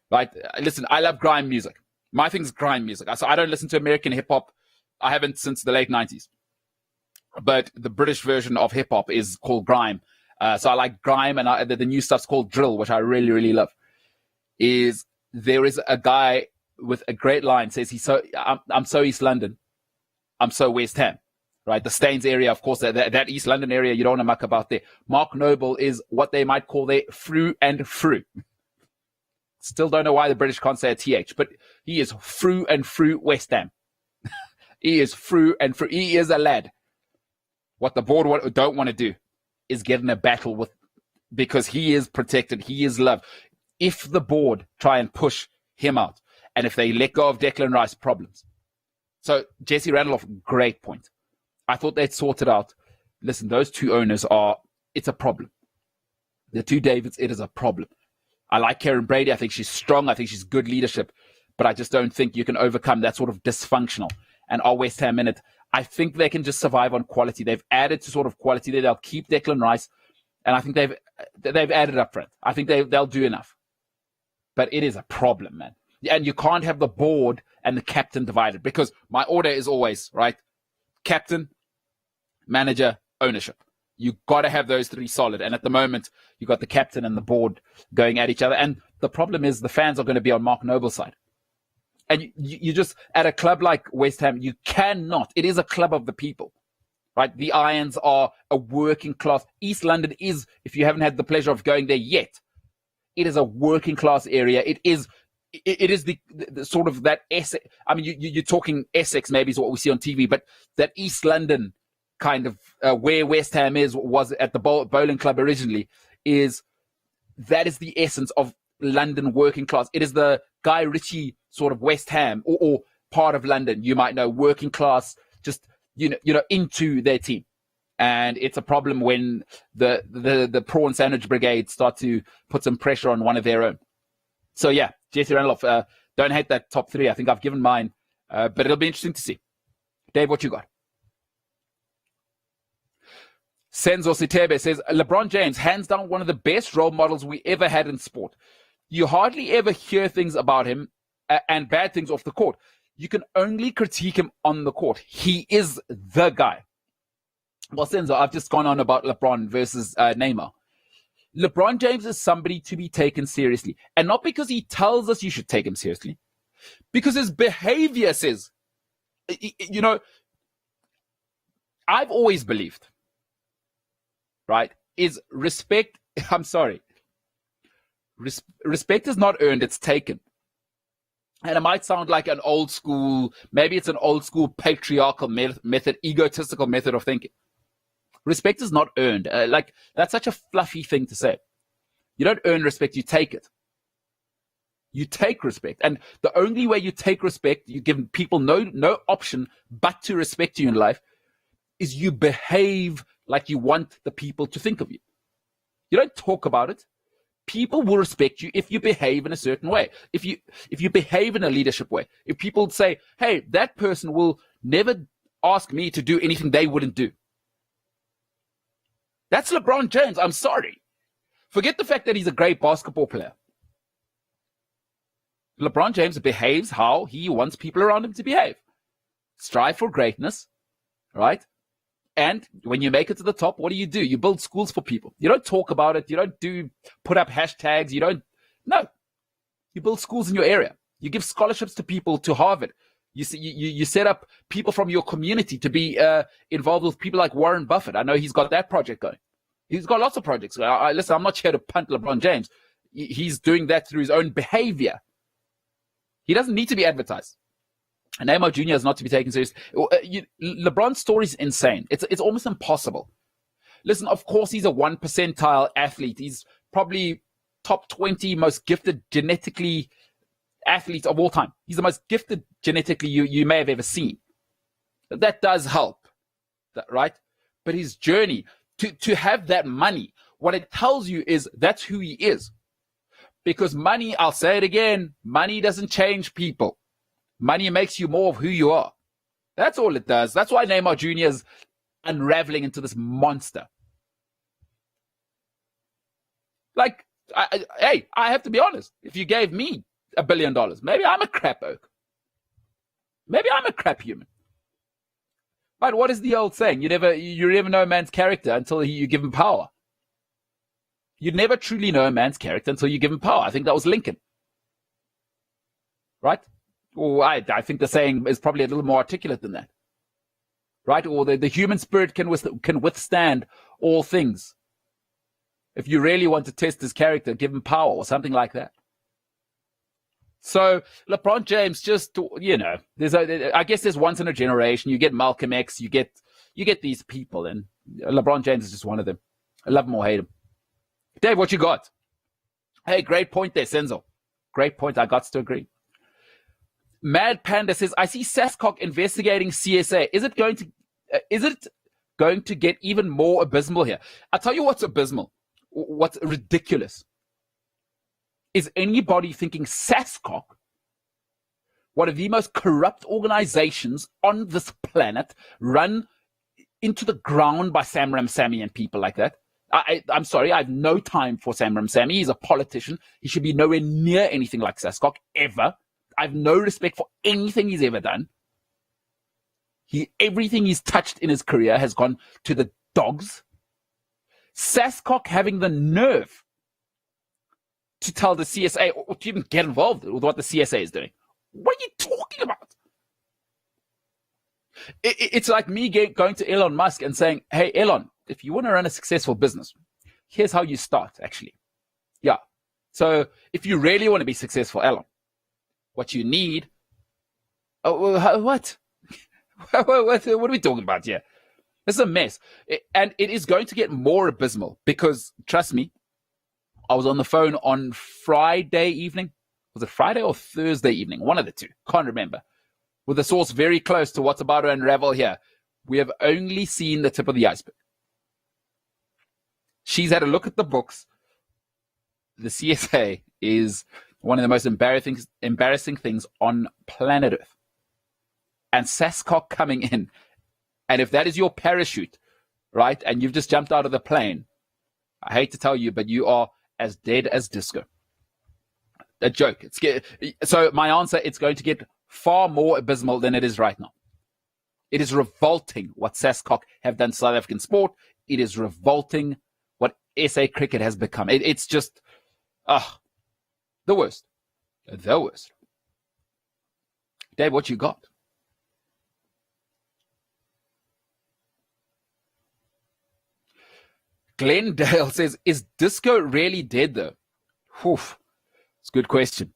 right? Listen, I love grime music. My thing's grime music. So I don't listen to American hip-hop. I haven't since the late 90s. But the British version of hip-hop is called grime. So I like grime, and the new stuff's called drill, which I really, really love. There is a guy with a great line, says, I'm so East London. I'm so West Ham. Right, the Staines area, of course, that East London area, you don't want to muck about there. Mark Noble is what they might call their through and through. Still don't know why the British can't say a TH, but he is through and through West Ham. He is through and through. He is a lad. What the board don't want to do is get in a battle with, because he is protected, he is loved. If the board try and push him out, and if they let go of Declan Rice, problems. So Jesse Randolph, great point. I thought they'd sort it out. Listen, those two owners it's a problem. The two Davids, it is a problem. I like Karen Brady. I think she's strong. I think she's good leadership. But I just don't think you can overcome that sort of dysfunctional. And are West Ham in it? I think they can just survive on quality. They've added to sort of quality there. They'll keep Declan Rice. And I think they've added up front. I think they'll do enough. But it is a problem, man. And you can't have the board and the captain divided, because my order is always, right? Captain, manager, ownership. You got to have those three solid. And at the moment, you got the captain and the board going at each other. And the problem is the fans are going to be on Mark Noble's side. And you just, at a club like West Ham, you cannot. It is a club of the people, right? The Irons are a working class. East London is, if you haven't had the pleasure of going there yet, it is a working class area. It is the sort of that Essex. I mean, you're talking Essex, maybe is what we see on TV, but that East London kind of where West Ham was at the bowling club originally, that is the essence of London working class. It is the Guy Ritchie sort of West Ham or part of London, you might know, working class, just into their team. And it's a problem when the prawn sandwich brigade start to put some pressure on one of their own. So yeah, Jesse Randolph, don't hate that top three. I think I've given mine, but it'll be interesting to see. Dave, what you got? Senzo Sitebe says, LeBron James, hands down one of the best role models we ever had in sport. You hardly ever hear things about him and bad things off the court. You can only critique him on the court. He is the guy. Well, Senzo, I've just gone on about LeBron versus Neymar. LeBron James is somebody to be taken seriously. And not because he tells us you should take him seriously. Because his behavior says, I've always believed, right, is respect. I'm sorry. Respect is not earned, it's taken. And it might sound like an old school, maybe it's an old school patriarchal method, egotistical method of thinking. Respect is not earned. That's such a fluffy thing to say. You don't earn respect, you take it. You take respect. And the only way you take respect, you give people no option but to respect you in life, is you behave like you want the people to think of you. You don't talk about it. People will respect you if you behave in a certain way. If you behave in a leadership way. If people say, hey, that person will never ask me to do anything they wouldn't do. That's LeBron James. I'm sorry. Forget the fact that he's a great basketball player. LeBron James behaves how he wants people around him to behave. Strive for greatness, right? And when you make it to the top, what do? You build schools for people. You don't talk about it. You don't put up hashtags. No. You build schools in your area. You give scholarships to people to Harvard. You set up people from your community to be involved with people like Warren Buffett. I know he's got that project going. He's got lots of projects. Listen, I'm not here to punt LeBron James. He's doing that through his own behavior. He doesn't need to be advertised. And Neymar Jr. is not to be taken seriously. LeBron's story is insane. It's almost impossible. Listen, of course, he's a 1 percentile athlete. He's probably top 20 most gifted genetically athletes of all time. He's the most gifted genetically you may have ever seen. That does help, right? But his journey to have that money, what it tells you is that's who he is. Because money, I'll say it again, money doesn't change people. Money makes you more of who you are. That's all it does. That's why Neymar Jr. is unraveling into this monster. Like, I have to be honest. If you gave me $1 billion, maybe I'm a crap oak. Maybe I'm a crap human. But what is the old saying? You never know a man's character until you give him power. You never truly know a man's character until you give him power. I think that was Lincoln. Right? Or I think the saying is probably a little more articulate than that. Right? Or the human spirit can withstand all things. If you really want to test his character, give him power or something like that. So LeBron James, just, I guess there's once in a generation. You get Malcolm X, you get these people, and LeBron James is just one of them. I love him or hate him. Dave, what you got? Hey, great point there, Senzo. Great point. I got to agree. Mad Panda says, I see Sascock investigating CSA. Is it going to get even more abysmal here? I'll tell you what's abysmal. What's ridiculous is anybody thinking Sascock, one of the most corrupt organizations on this planet, run into the ground by Sam Ramsamy and people like that. I'm sorry, I have no time for Sam Ramsamy. He's a politician. He should be nowhere near anything like Sascock, ever. I have no respect for anything he's ever done. Everything he's touched in his career has gone to the dogs. Sascock having the nerve to tell the CSA or to even get involved with what the CSA is doing. What are you talking about? It's like me going to Elon Musk and saying, hey, Elon, if you want to run a successful business, here's how you start, actually. Yeah. So if you really want to be successful, Elon, what you need... what? What are we talking about here? This is a mess. And it is going to get more abysmal because, trust me, I was on the phone on Friday evening. Was it Friday or Thursday evening? One of the two. Can't remember. With a source very close to what's about to unravel here. We have only seen the tip of the iceberg. She's had a look at the books. The CSA is one of the most embarrassing things on planet Earth. And Sascock coming in. And if that is your parachute, right, and you've just jumped out of the plane, I hate to tell you, but you are as dead as disco. A joke. So my answer, it's going to get far more abysmal than it is right now. It is revolting what Sascock have done to South African sport. It is revolting what SA cricket has become. It's just, the worst. The worst. Dave, what you got? Glendale says, is disco really dead though? Oof. It's a good question.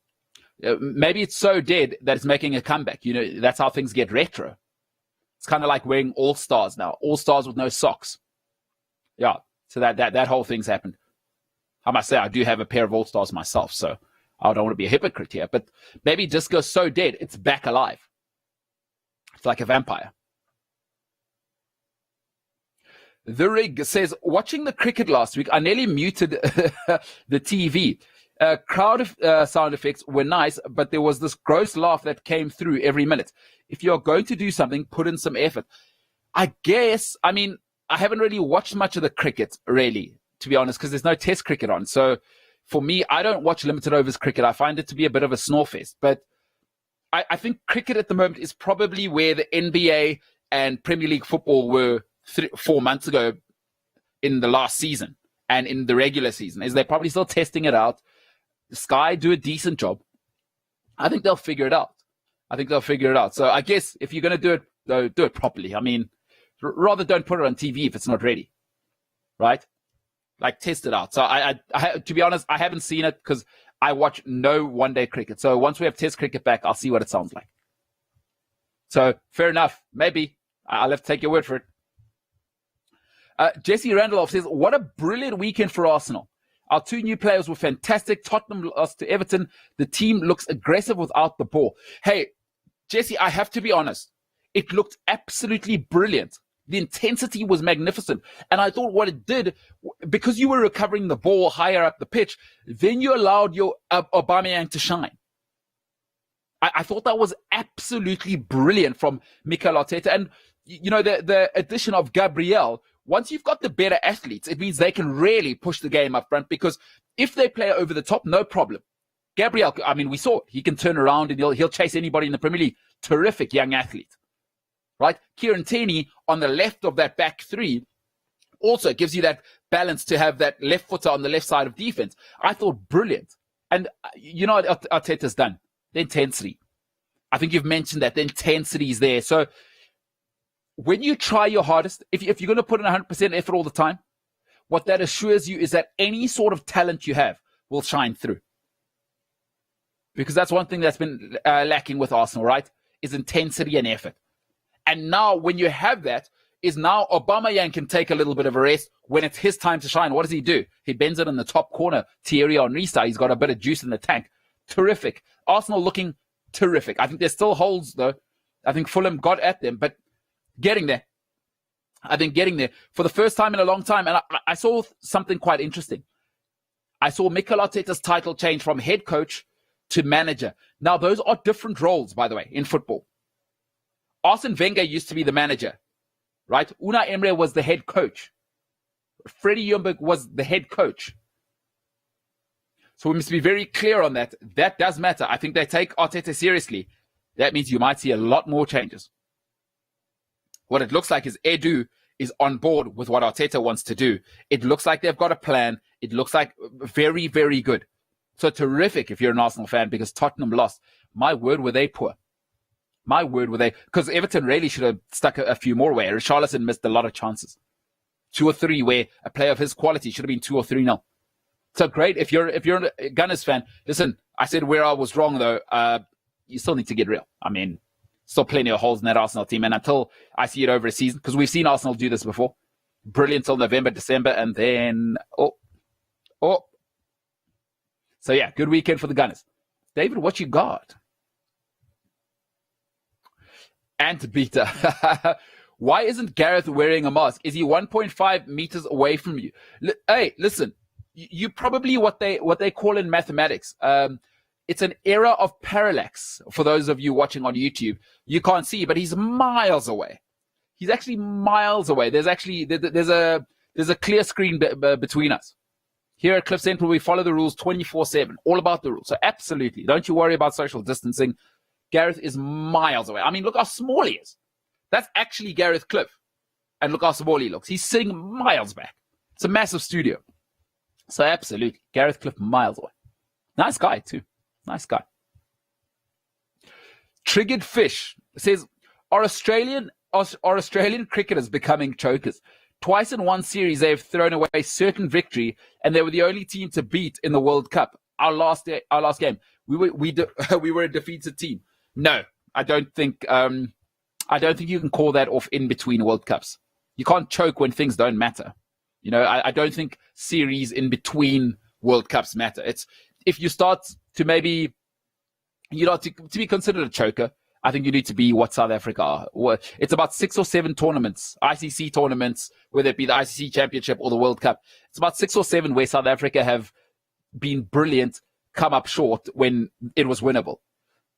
Maybe it's so dead that it's making a comeback. That's how things get retro. It's kind of like wearing All-Stars now. All-Stars with no socks. Yeah. So that whole thing's happened. I must say, I do have a pair of All-Stars myself, so I don't want to be a hypocrite here. But maybe disco's so dead, it's back alive. It's like a vampire. The Rig says, watching the cricket last week, I nearly muted the TV. Crowd sound effects were nice, but there was this gross laugh that came through every minute. If you're going to do something, put in some effort. I haven't really watched much of the cricket, really, to be honest, because there's no test cricket on. So for me, I don't watch limited overs cricket. I find it to be a bit of a snore fest. But I think cricket at the moment is probably where the NBA and Premier League football were 4 months ago in the last season and in the regular season, is they're probably still testing it out. Sky do a decent job. I think they'll figure it out. So I guess if you're going to do it, though, do it properly. I mean, rather don't put it on TV if it's not ready, right? Like, test it out. So I to be honest, I haven't seen it because I watch no one-day cricket. So once we have test cricket back, I'll see what it sounds like. So fair enough. Maybe I'll have to take your word for it. Jesse Randolph says, what a brilliant weekend for Arsenal. Our 2 new players were fantastic. Tottenham lost to Everton. The team looks aggressive without the ball. Hey, Jesse, I have to be honest. It looked absolutely brilliant. The intensity was magnificent. And I thought what it did, because you were recovering the ball higher up the pitch, then you allowed your Aubameyang to shine. I thought that was absolutely brilliant from Mikel Arteta. And, you know, the addition of Gabriel, once you've got the better athletes, it means they can really push the game up front, because if they play over the top, no problem. Gabriel, I mean, we saw it. He can turn around and he'll chase anybody in the Premier League. Terrific young athlete. Right? Kieran Tierney on the left of that back 3 also gives you that balance to have that left footer on the left side of defense. I thought brilliant. And you know what Arteta's done? The intensity. I think you've mentioned that. The intensity is there. So when you try your hardest, if you're going to put in 100% effort all the time, what that assures you is that any sort of talent you have will shine through. Because that's one thing that's been lacking with Arsenal, right? Is intensity and effort. And now when you have that, is now Aubameyang can take a little bit of a rest when it's his time to shine. What does he do? He bends it in the top corner. Thierry Henry style. He's got a bit of juice in the tank. Terrific. Arsenal looking terrific. I think there's still holes, though. I think Fulham got at them, but getting there. I think getting there for the first time in a long time. And I saw something quite interesting. I saw Mikel Arteta's title change from head coach to manager. Now, those are different roles, by the way, in football. Arsene Wenger used to be the manager, right? Unai Emery was the head coach. Freddie Ljungberg was the head coach. So we must be very clear on that. That does matter. I think they take Arteta seriously. That means you might see a lot more changes. What it looks like is Edu is on board with what Arteta wants to do. It looks like they've got a plan. It looks like very, very good. So terrific if you're an Arsenal fan, because Tottenham lost. My word, were they poor. My word, were they? Because Everton really should have stuck a few more away. Richarlison missed a lot of chances. 2 or 3 where a player of his quality should have been 2 or 3-0. So great. If you're a Gunners fan, listen, I said where I was wrong, though. You still need to get real. I mean, still plenty of holes in that Arsenal team. And until I see it over a season, because we've seen Arsenal do this before. Brilliant till November, December, and then, oh. So, yeah, good weekend for the Gunners. David, what you got? Antbeta. Why isn't Gareth wearing a mask? Is he 1.5 meters away from you? Hey, listen, you probably what they call in mathematics. It's an error of parallax. For those of you watching on YouTube, you can't see, but he's miles away. He's actually miles away. There's a clear screen between us. Here at CliffCentral, we follow the rules 24/7, all about the rules. So absolutely, don't you worry about social distancing. Gareth is miles away. I mean, look how small he is. That's actually Gareth Cliff. And look how small he looks. He's sitting miles back. It's a massive studio. So absolutely, Gareth Cliff miles away. Nice guy too. Nice guy. Triggered Fish says, are Australian cricketers becoming chokers? Twice in one series, they have thrown away certain victory, and they were the only team to beat in the World Cup. Our last game, we were a defeated team. No, I don't think you can call that off in between World Cups. You can't choke when things don't matter. You know, I don't think series in between World Cups matter. It's if you start to maybe, to be considered a choker, I think you need to be what South Africa are. It's about 6 or 7 tournaments, ICC tournaments, whether it be the ICC Championship or the World Cup. It's about 6 or 7 where South Africa have been brilliant, come up short when it was winnable.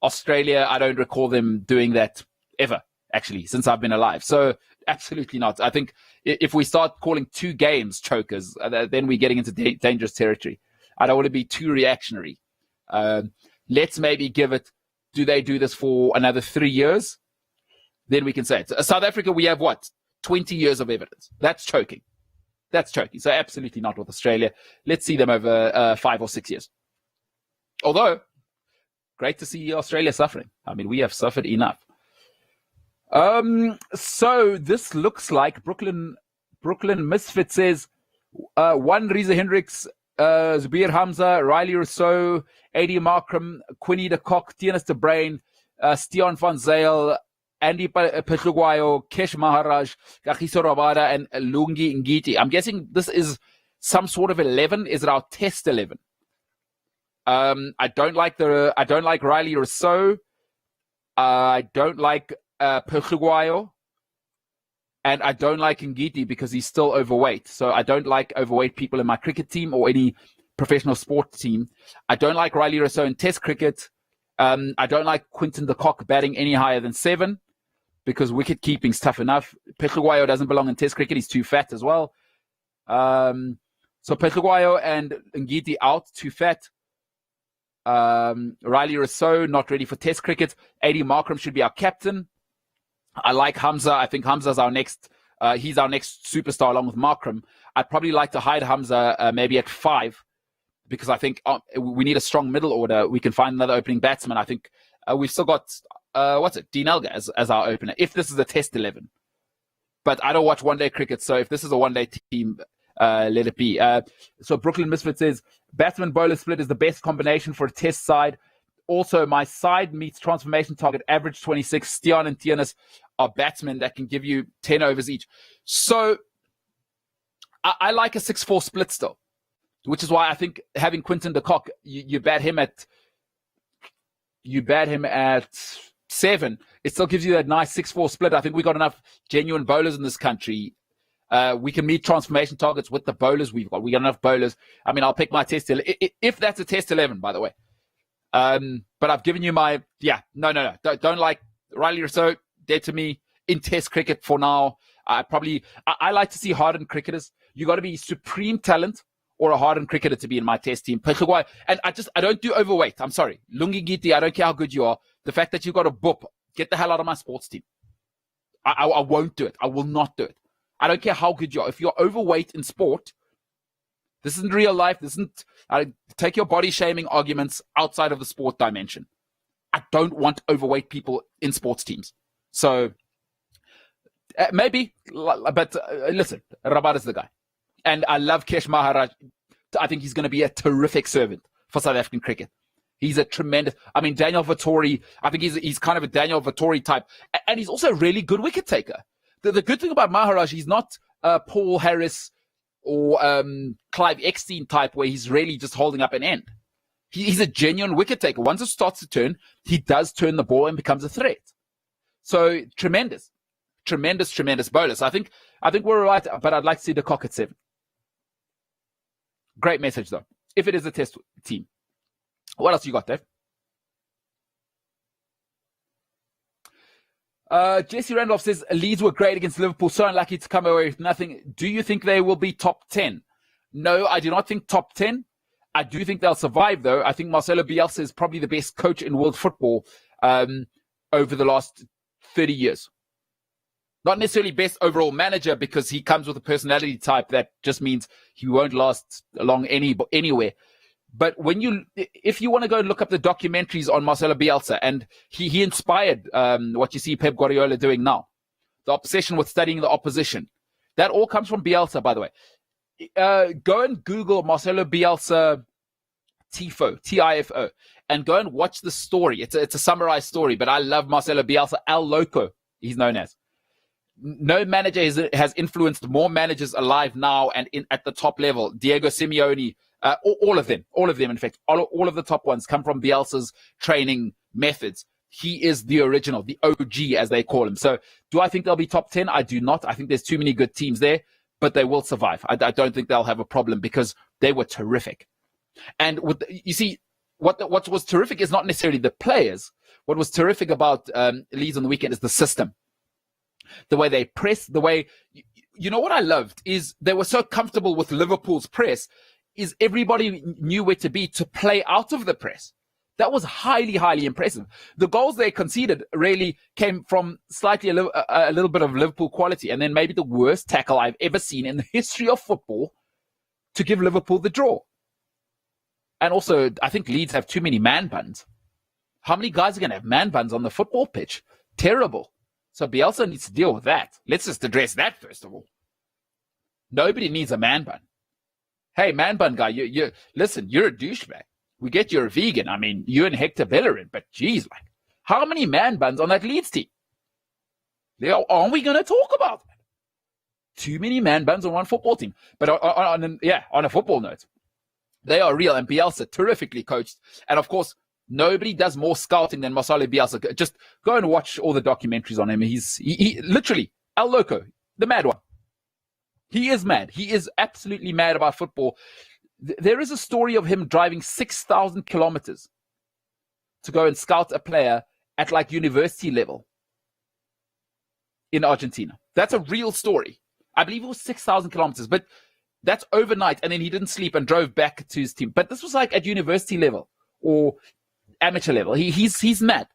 Australia, I don't recall them doing that ever, actually, since I've been alive. So absolutely not. I think if we start calling 2 games chokers, then we're getting into dangerous territory. I don't want to be too reactionary. Let's maybe give it, do they do this for another 3 years? Then we can say it. South Africa, we have 20 years of evidence. That's choking. So absolutely not with Australia. Let's see them over 5 or 6 years. Although, great to see Australia suffering. I mean, we have suffered enough. So this looks like Brooklyn Misfit says, one Reza Hendricks, Zubir Hamza, Riley Rousseau, Adi Markram, Quinny de Kock, Tianus de Brain, Stian van Zyl, Andy Petlugwayo, Kesh Maharaj, Kagiso Rabada, and Lungi Ngiti. I'm guessing this is some sort of 11. Is it our test 11? I don't like Riley Rousseau. I don't like Petlugwayo. And I don't like Ngiti because he's still overweight. So I don't like overweight people in my cricket team or any professional sport team. I don't like Riley Rousseau in test cricket. I don't like Quinton de Kock batting any higher than 7 because wicket keeping's tough enough. Petlugwayo doesn't belong in test cricket. He's too fat as well. So Petlugwayo and Ngiti out, too fat. Riley Rousseau, not ready for test cricket. Adi Markram should be our captain. I like Hamza. I think Hamza's our next, he's our next superstar along with Markram. I'd probably like to hide Hamza maybe at 5 because I think we need a strong middle order. We can find another opening batsman. I think we've still got, Dean Elgar as our opener, if this is a test 11. But I don't watch one-day cricket, so if this is a one-day team, let it be. So Brooklyn Misfit says, batsman-bowler split is the best combination for a test side. Also, my side meets transformation target, average 26. Stian and Tianus are batsmen that can give you 10 overs each. So I like a 6-4 split still, which is why I think having Quinton de Kock, you bat him at 7. It still gives you that nice 6-4 split. I think we got enough genuine bowlers in this country. We can meet transformation targets with the bowlers we've got. We got enough bowlers. I mean, I'll pick my test 11, if that's a test 11, by the way. But I've given you my, no. Don't like Riley Rousseau, dead to me, in test cricket for now. I like to see hardened cricketers. You got to be supreme talent or a hardened cricketer to be in my test team. And I don't do overweight. I'm sorry. Lungi Ngiti, I don't care how good you are. The fact that you've got a boop, get the hell out of my sports team. I won't do it. I will not do it. I don't care how good you are. If you're overweight in sport, this isn't real life. This isn't, take your body shaming arguments outside of the sport dimension. I don't want overweight people in sports teams. So maybe, but listen, Rabat is the guy. And I love Kesh Maharaj. I think he's going to be a terrific servant for South African cricket. He's a tremendous, Daniel Vettori, I think he's kind of a Daniel Vettori type. And he's also a really good wicket taker. The good thing about Maharaj, he's not Paul Harris or Clive Eckstein type where he's really just holding up an end. He's a genuine wicket taker. Once it starts to turn, he does turn the ball and becomes a threat. So tremendous bowler. So I think we're right, but I'd like to see the Kock at 7. Great message though, if it is a test team. What else you got, Dave? Jesse Randolph says, Leeds were great against Liverpool, so unlucky to come away with nothing. Do you think they will be top 10? No, I do not think top 10. I do think they'll survive, though. I think Marcelo Bielsa is probably the best coach in world football over the last 30 years. Not necessarily best overall manager because he comes with a personality type that just means he won't last long anywhere. But if you want to go and look up the documentaries on Marcelo Bielsa, and he inspired what you see Pep Guardiola doing now, the obsession with studying the opposition, that all comes from Bielsa, by the way. Go and Google Marcelo Bielsa TIFO, T-I-F-O, and go and watch the story. It's a summarized story, but I love Marcelo Bielsa, El Loco, he's known as. No manager has influenced more managers alive now and at the top level. Diego Simeone, all of them, in fact, all of the top ones come from Bielsa's training methods. He is the original, the OG, as they call him. So do I think they'll be top 10? I do not. I think there's too many good teams there, but they will survive. I don't think they'll have a problem because they were terrific. And you see, what was terrific is not necessarily the players. What was terrific about Leeds on the weekend is the system. The way they press, the way, you know what I loved is they were so comfortable with Liverpool's press. is everybody knew where to be to play out of the press. That was highly, highly impressive. The goals they conceded really came from slightly a little bit of Liverpool quality, and then maybe the worst tackle I've ever seen in the history of football to give Liverpool the draw. And also, I think Leeds have too many man buns. How many guys are going to have man buns on the football pitch? Terrible. So Bielsa needs to deal with that. Let's just address that first of all. Nobody needs a man bun. Hey, man bun guy, listen, you're a douchebag. We get you're a vegan. I mean, you and Hector Bellerin, but geez, like, how many man buns on that Leeds team? Aren't we going to talk about that? Too many man buns on one football team. But on a football note, they are real, and Bielsa terrifically coached. And of course, nobody does more scouting than Marcelo Bielsa. Just go and watch all the documentaries on him. He literally El Loco, the mad one. He is mad. He is absolutely mad about football. There is a story of him driving 6,000 kilometers to go and scout a player at like university level in Argentina. That's a real story. I believe it was 6,000 kilometers, but that's overnight. And then he didn't sleep and drove back to his team. But this was like at university level or amateur level. He's mad,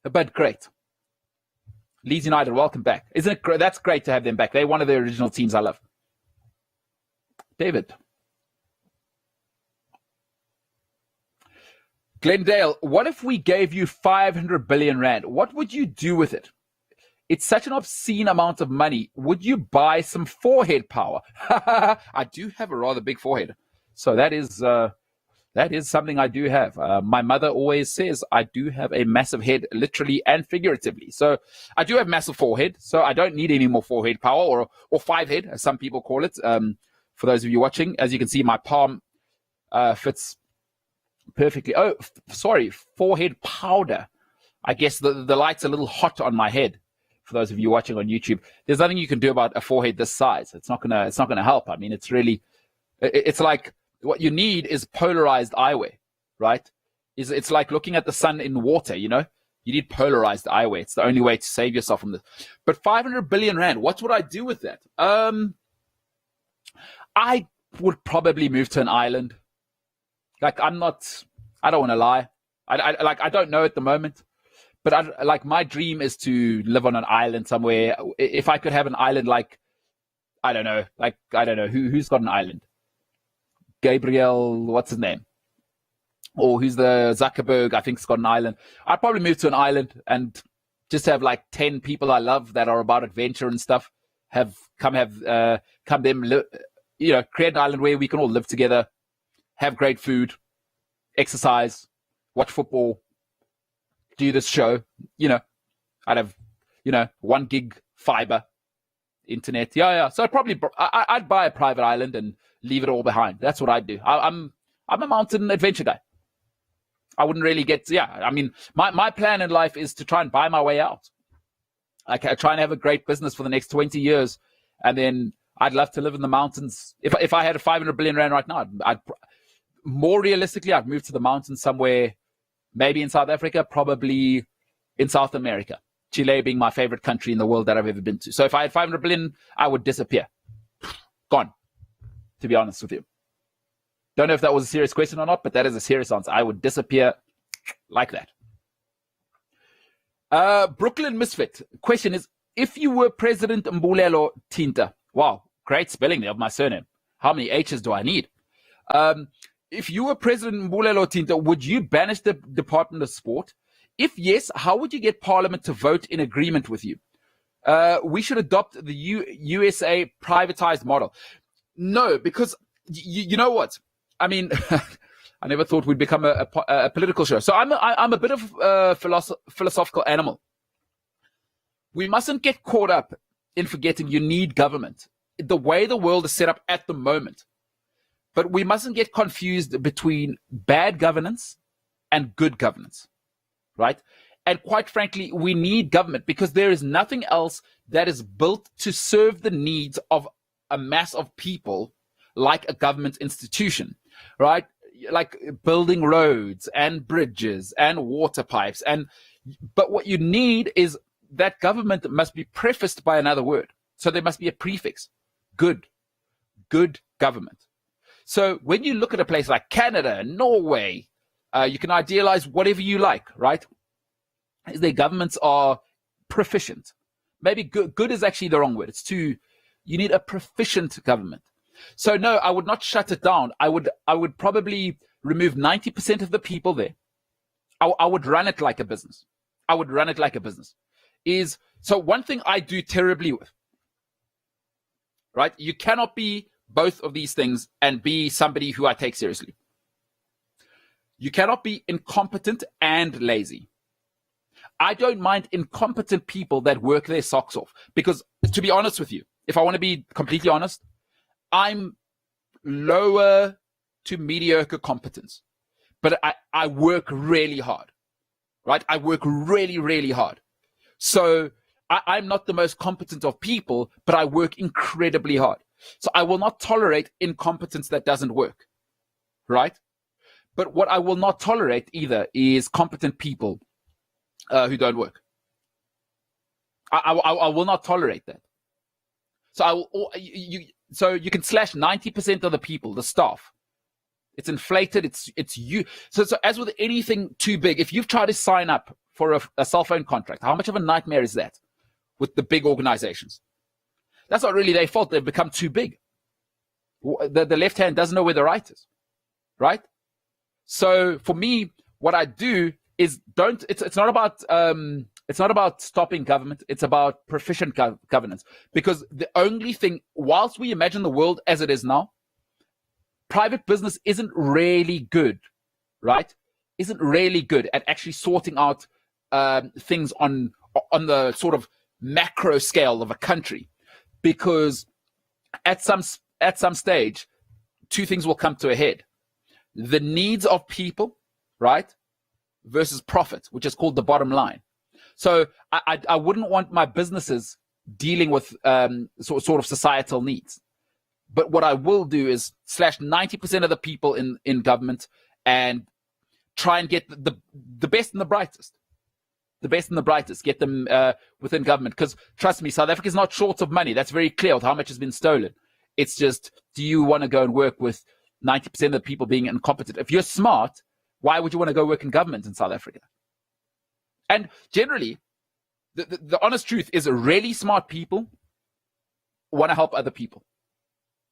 but great. Leeds United, welcome back. Isn't it great? That's great to have them back. They're one of the original teams I love. David. Glendale, what if we gave you 500 billion rand? What would you do with it? It's such an obscene amount of money. Would you buy some forehead power? I do have a rather big forehead. So that is something I do have. My mother always says I do have a massive head, literally and figuratively. So I do have massive forehead. So I don't need any more forehead power or five head, as some people call it. For those of you watching, as you can see, my palm fits perfectly. Oh, sorry, forehead powder. I guess the light's a little hot on my head. For those of you watching on YouTube, there's nothing you can do about a forehead this size. It's not gonna help. I mean, it's like what you need is polarized eyewear, right? It's like looking at the sun in water. You need polarized eyewear. It's the only way to save yourself from this. But 500 billion rand, what would I do with that? I would probably move to an island. Like I don't want to lie. I don't know at the moment, but my dream is to live on an island somewhere. If I could have an island I don't know who's got an island. Gabriel, what's his name? Or who's the Zuckerberg? I think's got an island. I'd probably move to an island and just have like 10 people I love that are about adventure and stuff. Create an island where we can all live together. Have great food, exercise, watch football, do this show. I'd have, 1 gig fiber internet. Yeah. So I'd buy a private island and leave it all behind. That's what I'd do. I'm a mountain adventure guy. I wouldn't really my plan in life is to try and buy my way out. I try and have a great business for the next 20 years. And then I'd love to live in the mountains. If I had a 500 billion rand right now, more realistically, I'd move to the mountains somewhere, maybe in South Africa, probably in South America. Chile being my favorite country in the world that I've ever been to. So if I had 500 billion, I would disappear. Gone, to be honest with you. Don't know if that was a serious question or not, but that is a serious answer. I would disappear like that. Brooklyn Misfit. Question is, if you were President Mbulelo Tinta, wow, great spelling there of my surname. How many H's do I need? If you were President Mbulelo Tinta, would you banish the Department of Sport? If yes, how would you get Parliament to vote in agreement with you? We should adopt the USA privatized model. No, because you know what? I mean, I never thought we'd become a political show. So I'm a bit of a philosophical animal. We mustn't get caught up in forgetting you need government. The way the world is set up at the moment. But we mustn't get confused between bad governance and good governance, right? And quite frankly, we need government because there is nothing else that is built to serve the needs of a mass of people like a government institution, right? Like building roads and bridges and water pipes. But what you need is that government must be prefaced by another word. So there must be a prefix. Good government. So when you look at a place like Canada, Norway, you can idealize whatever you like, right? Their governments are proficient. Maybe good is actually the wrong word. You need a proficient government. So no, I would not shut it down. I would probably remove 90% of the people there. I would run it like a business. So one thing I do terribly with, right? You cannot be both of these things and be somebody who I take seriously. You cannot be incompetent and lazy. I don't mind incompetent people that work their socks off, because to be honest with you, if I want to be completely honest, I'm lower to mediocre competence, but I work really hard, right? I work really, really hard. So I'm not the most competent of people, but I work incredibly hard. So I will not tolerate incompetence that doesn't work, right? But what I will not tolerate either is competent people who don't work. I will not tolerate that. So so you can slash 90% of the people, the staff. It's inflated. It's you. So as with anything too big, if you've tried to sign up for a cell phone contract, how much of a nightmare is that with the big organizations? That's not really their fault. They've become too big. The left hand doesn't know where the right is, right? So for me, what I do is it's not about stopping government. It's about proficient governance. Because the only thing, whilst we imagine the world as it is now, private business isn't really good, right? Isn't really good at actually sorting out things on the sort of macro scale of a country. Because at some stage, two things will come to a head. The needs of people, right, versus profit, which is called the bottom line. So I wouldn't want my businesses dealing with sort of societal needs. But what I will do is slash 90% of the people in government and try and get the best and the brightest. The best and the brightest, get them within government. Because trust me, South Africa is not short of money. That's very clear with how much has been stolen. It's just, do you want to go and work with 90% of the people being incompetent? If you're smart, why would you want to go work in government in South Africa? And generally, the honest truth is really smart people want to help other people.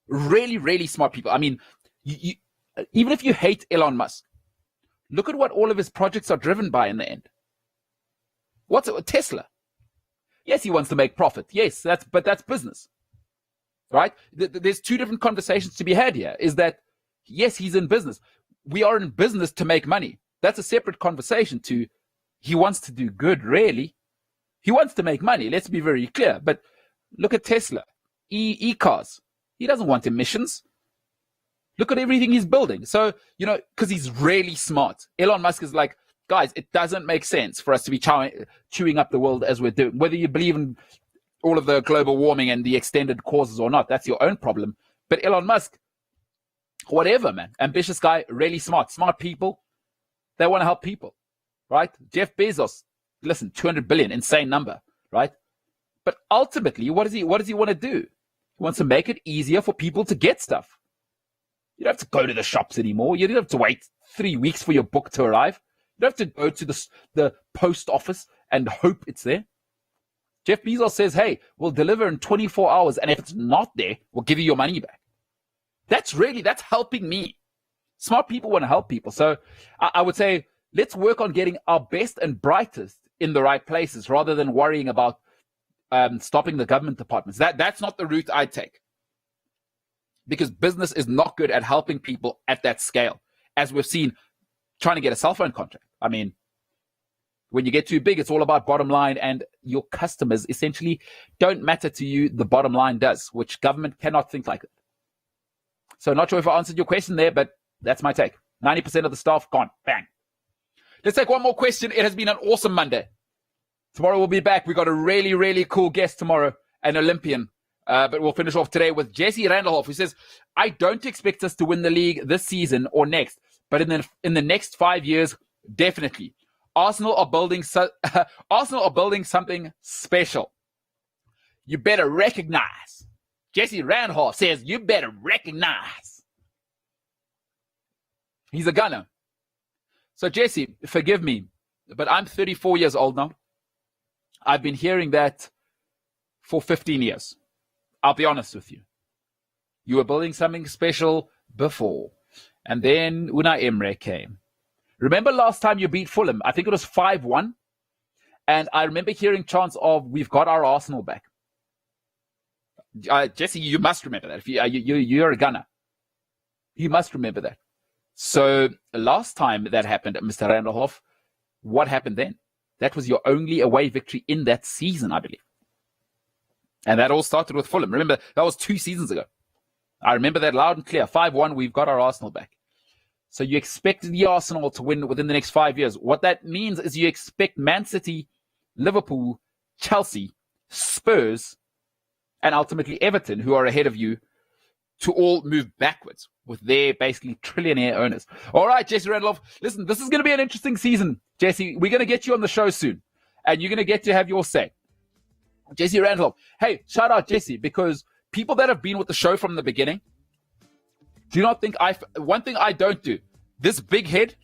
Really, really smart people. I mean, even if you hate Elon Musk, look at what all of his projects are driven by in the end. What's it? Tesla? Yes, he wants to make profit. Yes, but that's business, right? There's two different conversations to be had here. Is that, yes, he's in business. We are in business to make money. That's a separate conversation to, he wants to do good, really. He wants to make money. Let's be very clear. But look at Tesla, e-cars. He doesn't want emissions. Look at everything he's building. So, because he's really smart. Elon Musk is like, guys, it doesn't make sense for us to be chewing up the world as we're doing. Whether you believe in all of the global warming and the extended causes or not, that's your own problem. But Elon Musk, whatever, man. Ambitious guy, really smart. Smart people, they want to help people, right? Jeff Bezos, listen, 200 billion, insane number, right? But ultimately, what does he want to do? He wants to make it easier for people to get stuff. You don't have to go to the shops anymore. You don't have to wait 3 weeks for your book to arrive. You don't have to go to the post office and hope it's there. Jeff Bezos says, hey, we'll deliver in 24 hours. And if it's not there, we'll give you your money back. That's helping me. Smart people want to help people. So I would say, let's work on getting our best and brightest in the right places rather than worrying about stopping the government departments. That's not the route I take. Because business is not good at helping people at that scale. As we've seen, trying to get a cell phone contract. I mean, when you get too big, it's all about bottom line, and your customers essentially don't matter to you. The bottom line does, which government cannot think like it. So not sure if I answered your question there, but that's my take. 90% of the staff gone. Bang. Let's take one more question. It has been an awesome Monday. Tomorrow we'll be back. We got a really, really cool guest tomorrow, an Olympian. But we'll finish off today with Jesse Randlehoff, who says, I don't expect us to win the league this season or next, but in the next 5 years, definitely. Arsenal are building something special. You better recognize. Jesse Randlehoff says, you better recognize. He's a gunner. So, Jesse, forgive me, but I'm 34 years old now. I've been hearing that for 15 years. I'll be honest with you. You were building something special before. And then Unai Emre came. Remember last time you beat Fulham? I think it was 5-1. And I remember hearing chants of, we've got our Arsenal back. Jesse, you must remember that. If you're a gunner. You must remember that. So last time that happened at Mr. Randolph, what happened then? That was your only away victory in that season, I believe. And that all started with Fulham. Remember, that was 2 seasons ago. I remember that loud and clear. 5-1, we've got our Arsenal back. So you expect the Arsenal to win within the next 5 years. What that means is you expect Man City, Liverpool, Chelsea, Spurs, and ultimately Everton, who are ahead of you, to all move backwards with their basically trillionaire owners. All right, Jesse Randolph. Listen, this is going to be an interesting season. Jesse, we're going to get you on the show soon, and you're going to get to have your say. Jesse Randolph. Hey, shout out Jesse, because people that have been with the show from the beginning, do not think one thing I don't do, this big head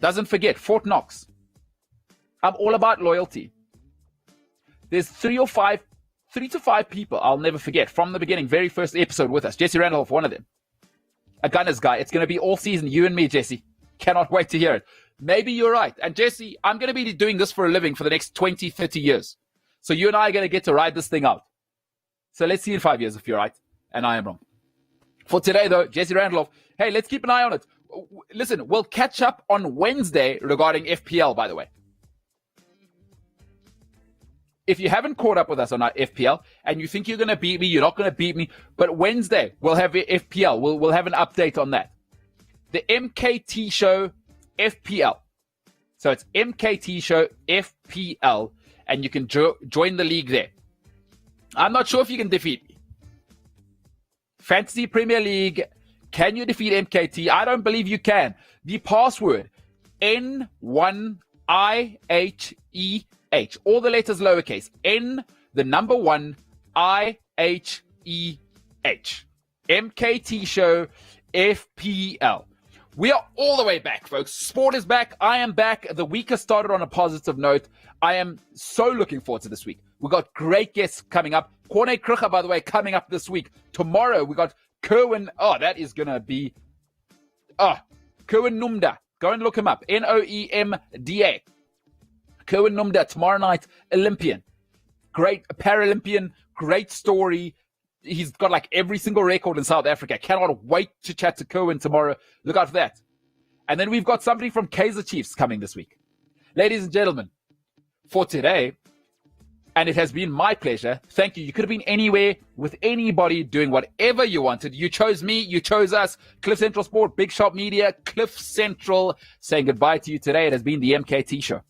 doesn't forget Fort Knox. I'm all about loyalty. There's 3 to 5 people I'll never forget from the beginning, very first episode with us. Jesse Randolph, one of them. A Gunners guy. It's going to be all season, you and me, Jesse. Cannot wait to hear it. Maybe you're right. And Jesse, I'm going to be doing this for a living for the next 20, 30 years. So you and I are going to get to ride this thing out. So let's see in 5 years if you're right and I am wrong. For today, though, Jesse Randolph, hey, let's keep an eye on it. Listen, we'll catch up on Wednesday regarding FPL, by the way. If you haven't caught up with us on our FPL and you think you're going to beat me, you're not going to beat me. But Wednesday, we'll have FPL. We'll have an update on that. The MKT show, FPL. So it's MKT show, FPL. And you can join the league there. I'm not sure if you can defeat me. Fantasy Premier League, can you defeat MKT? I don't believe you can. The password, N1IHEH. All the letters lowercase. N, the number 1, IHEH. MKT show, FPL. We are all the way back, folks. Sport is back. I am back. The week has started on a positive note. I am so looking forward to this week. We've got great guests coming up. Corne Kruger, by the way, coming up this week. Tomorrow, we got Kerwin. Oh, that is going to be... Kerwin Numda. Go and look him up. Noemda. Kerwin Numda, tomorrow night, Olympian. Great Paralympian, great story. He's got like every single record in South Africa. Cannot wait to chat to Kerwin tomorrow. Look out for that. And then we've got somebody from Kaizer Chiefs coming this week. Ladies and gentlemen, for today, and it has been my pleasure. Thank you. You could have been anywhere with anybody doing whatever you wanted. You chose me. You chose us. CliffCentral Sport, Big Shop Media, Cliff Central. Saying goodbye to you today. It has been the MKT show.